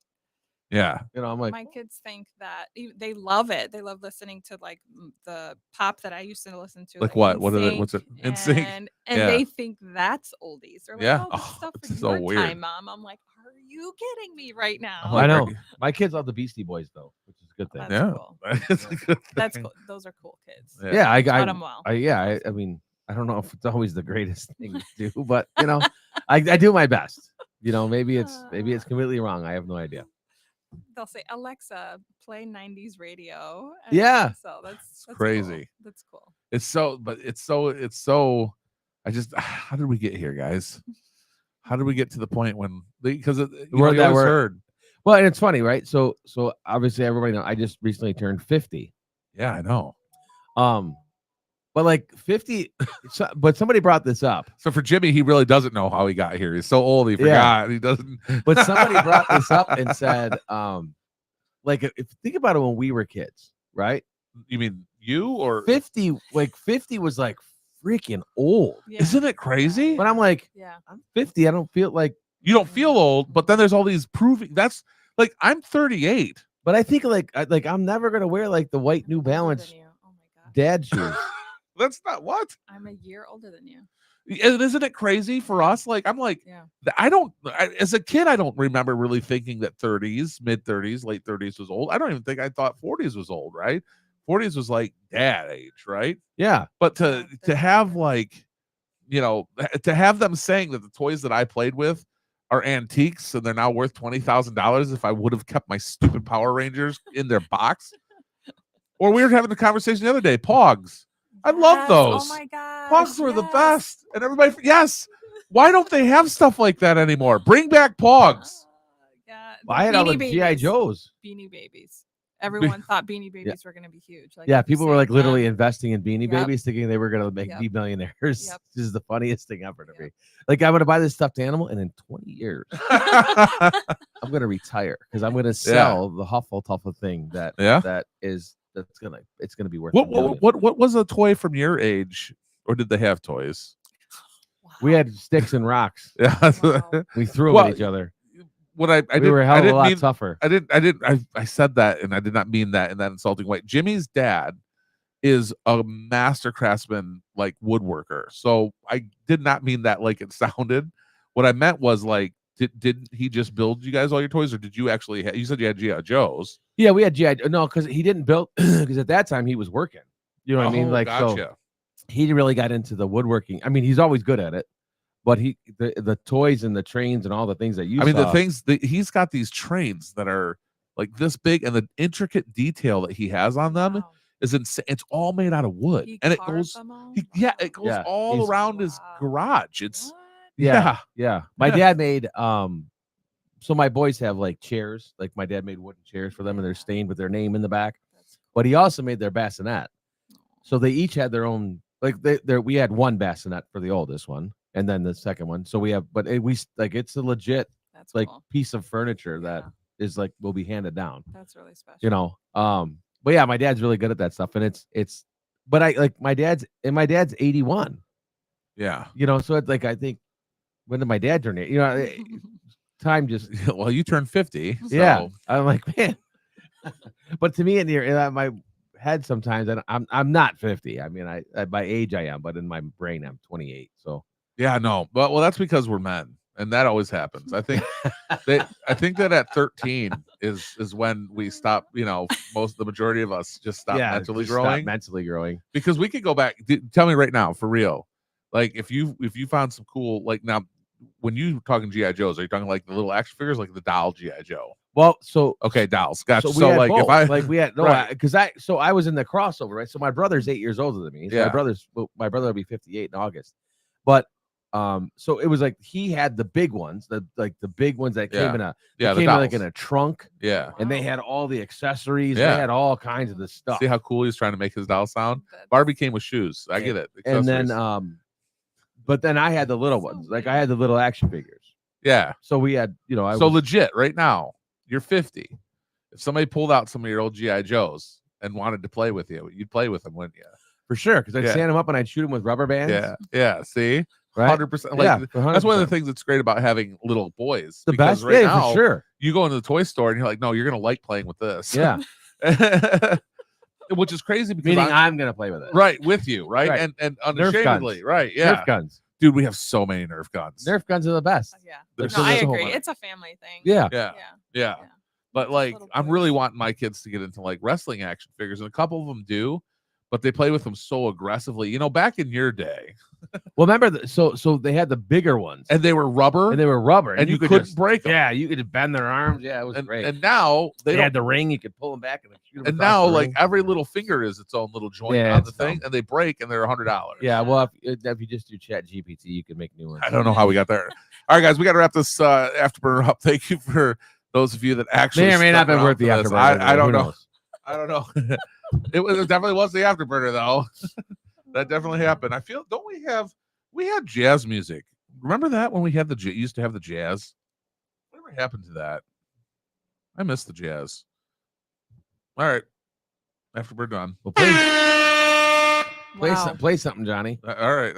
Yeah. I'm like, my kids think that they love it. They love listening to like the pop that I used to listen to. Like what? What is it? NSYNC, What's it? NSYNC? And Yeah. they think that's oldies. They're like, Yeah. oh, this Oh, stuff it's from so your weird. time, Mom. I'm like, are you kidding me right now? I'm I like, know. My kids love the Beastie Boys though, which is a good thing. That's Yeah. cool. It's a good That's thing. cool. Those are cool kids. Yeah. Yeah, I Taught 'em well. I mean, I don't know if it's always the greatest thing to do, but I do my best. Maybe it's completely wrong. I have no idea. They'll say, Alexa, play 90s radio. Yeah. So that's crazy. Cool. That's cool. It's so. I just, how did we get here, guys? How did we get to the point when because you always heard? Well, and it's funny, right? So obviously everybody knows I just recently turned 50. Yeah, I know. But like 50, but somebody brought this up. So for Jimmy, he really doesn't know how he got here. He's so old, he forgot. He doesn't. But somebody brought this up and said, like, if think about it when we were kids, right? You mean you or 50? Like 50 was like freaking old. Yeah. Isn't it crazy? But I'm like, Yeah. I'm 50. I don't feel like. You don't feel old, but then there's all these proving. That's like I'm 38. But I think like I'm never gonna wear like the white New I'm older Balance than you. Oh my God. dad shoes. That's not what. I'm a year older than you. And isn't it crazy for us? Like I'm like, Yeah. As a kid, I don't remember really thinking that 30s, mid 30s, late 30s was old. I don't even think I thought 40s was old, right? 40s was like dad age, right? Yeah. But Yeah, to have like, to have them saying that the toys that I played with are antiques and they're now worth $20,000 if I would have kept my stupid Power Rangers in their box. Or we were having a conversation the other day, Pogs. I love Yes. those. Oh my God. Pogs were the best. And everybody, yes. Why don't they have stuff like that anymore? Bring back Pogs. Yeah, Well, I had all the Beanie GI Babies. Joes. Beanie Babies. Everyone thought Beanie Babies were going to be huge. Like, Yeah, have you people were like seen literally them? investing in Beanie Yep. Babies, thinking they were gonna be Yep. millionaires. Yep. This is the funniest thing ever to Yep. me. Like, I'm gonna buy this stuffed animal, and in 20 years, I'm gonna retire because I'm gonna sell the Huffle thing that's gonna be worth. What was a toy from your age, or did they have toys? Wow. We had sticks and rocks. Yeah, Wow. We threw them at each other. What I We were a hell of a lot mean, tougher. I said that, and I did not mean that in that insulting way. Jimmy's dad is a master craftsman, like woodworker. So I did not mean that like it sounded. What I meant was like, did he just build you guys all your toys, or did you actually? You said you had G.I. Joes. Yeah, we had GI. No, because he didn't build because at that time he was working. You know what I mean? Like, gotcha. so he really got into the woodworking. I mean, he's always good at it, but the toys and the trains and all the things that you. the things that he's got, these trains that are like this big, and the intricate detail that he has on them Wow. is insane. It's all made out of wood, He and it carved goes. them all? It goes Yeah, all he's- around his Wow. garage. It's What? Yeah. My dad made so my boys have like chairs. Like my dad made wooden chairs for them, and they're stained with their name in the back. That's cool. But he also made their bassinet. So they each had their own. Like we had one bassinet for the oldest one, and then the second one. So we have, but it's a legit That's like cool. piece of furniture that Yeah. is like will be handed down. That's really special. You know. But yeah, my dad's really good at that stuff, and it's. But I like my dad's 81. yeah. You know, so it's like I think when did my dad turn 8? You know, time just Well, you turned 50. So. yeah. I'm like, man. But to me, in my head, sometimes I'm not 50. I mean, I by age I am, but in my brain I'm 28. So Yeah, no, but well, that's because we're men, and that always happens. I think that at 13 is when we stop. You know, the majority of us just stop mentally just stop growing. mentally growing. Because we could go back. Tell me right now, for real. Like if you found some cool, like now, when you talking GI Joes, are you talking like the little action figures, like the doll GI Joe? Well, so Okay, dolls. Gotcha. we So had like both. if I like we had no, Right. because I was in the crossover, right? So my brother's 8 years older than me. So Yeah. my brother will be 58 in August. But so it was like he had the big ones, the big ones that came in a trunk, yeah. and they had all the accessories. Yeah. They had all kinds of the stuff. See how cool he's trying to make his doll sound. That's- Barbie came with shoes. I get it. And then Accessories. but then I had the little So ones. Like I had the little action figures. yeah. So we had, So legit, right now, you're 50. If somebody pulled out some of your old GI Joes and wanted to play with you, you'd play with them, wouldn't you? for sure, because I'd Yeah. stand them up and I'd shoot them with rubber bands. Yeah. Yeah. See, Right. 100%. Like, Yeah, that's one of the 100%. things that's great about having little boys. The because best. right Yeah, now, for sure. you go into the toy store and you're like, no, you're gonna like playing with this. Yeah. Which is crazy because Meaning I'm gonna play with it. right with you, right? Right. And guns. unashamedly, right? Yeah, Nerf guns. dude, we have so many Nerf guns. Nerf guns are the best. Yeah. There's No, I a whole agree. lot. It's a family thing. Yeah. Yeah, Yeah. yeah. Yeah. But Just like, little I'm boys. really wanting my kids to get into like wrestling action figures, and a couple of them do, but they play with them so aggressively. You know, back in your day, Well, remember, so they had the bigger ones, and they were rubber, and they were rubber, and you could couldn't just, break them. yeah, you could bend their arms. Yeah, it was great. And now they don't. had the ring; you could pull them back and shoot 'em And across now, the like ring. every little finger is its own little joint Yeah, on the it's thing, dumb. and they break, and they're $100. Yeah, well, if you just do Chat GPT, you can make new ones. I don't know how we got there. All right, guys, we got to wrap this afterburner up. Thank you for those of you that actually May or may not stuck been around worth the for this. afterburner. I don't Who know. knows? I don't know. It definitely was the afterburner though. That definitely happened. I feel. Don't we had jazz music? Remember that when we had used to have the jazz? Whatever happened to that? I miss the jazz. All right, after we're done. Well, play Wow. play something, Johnny. All right.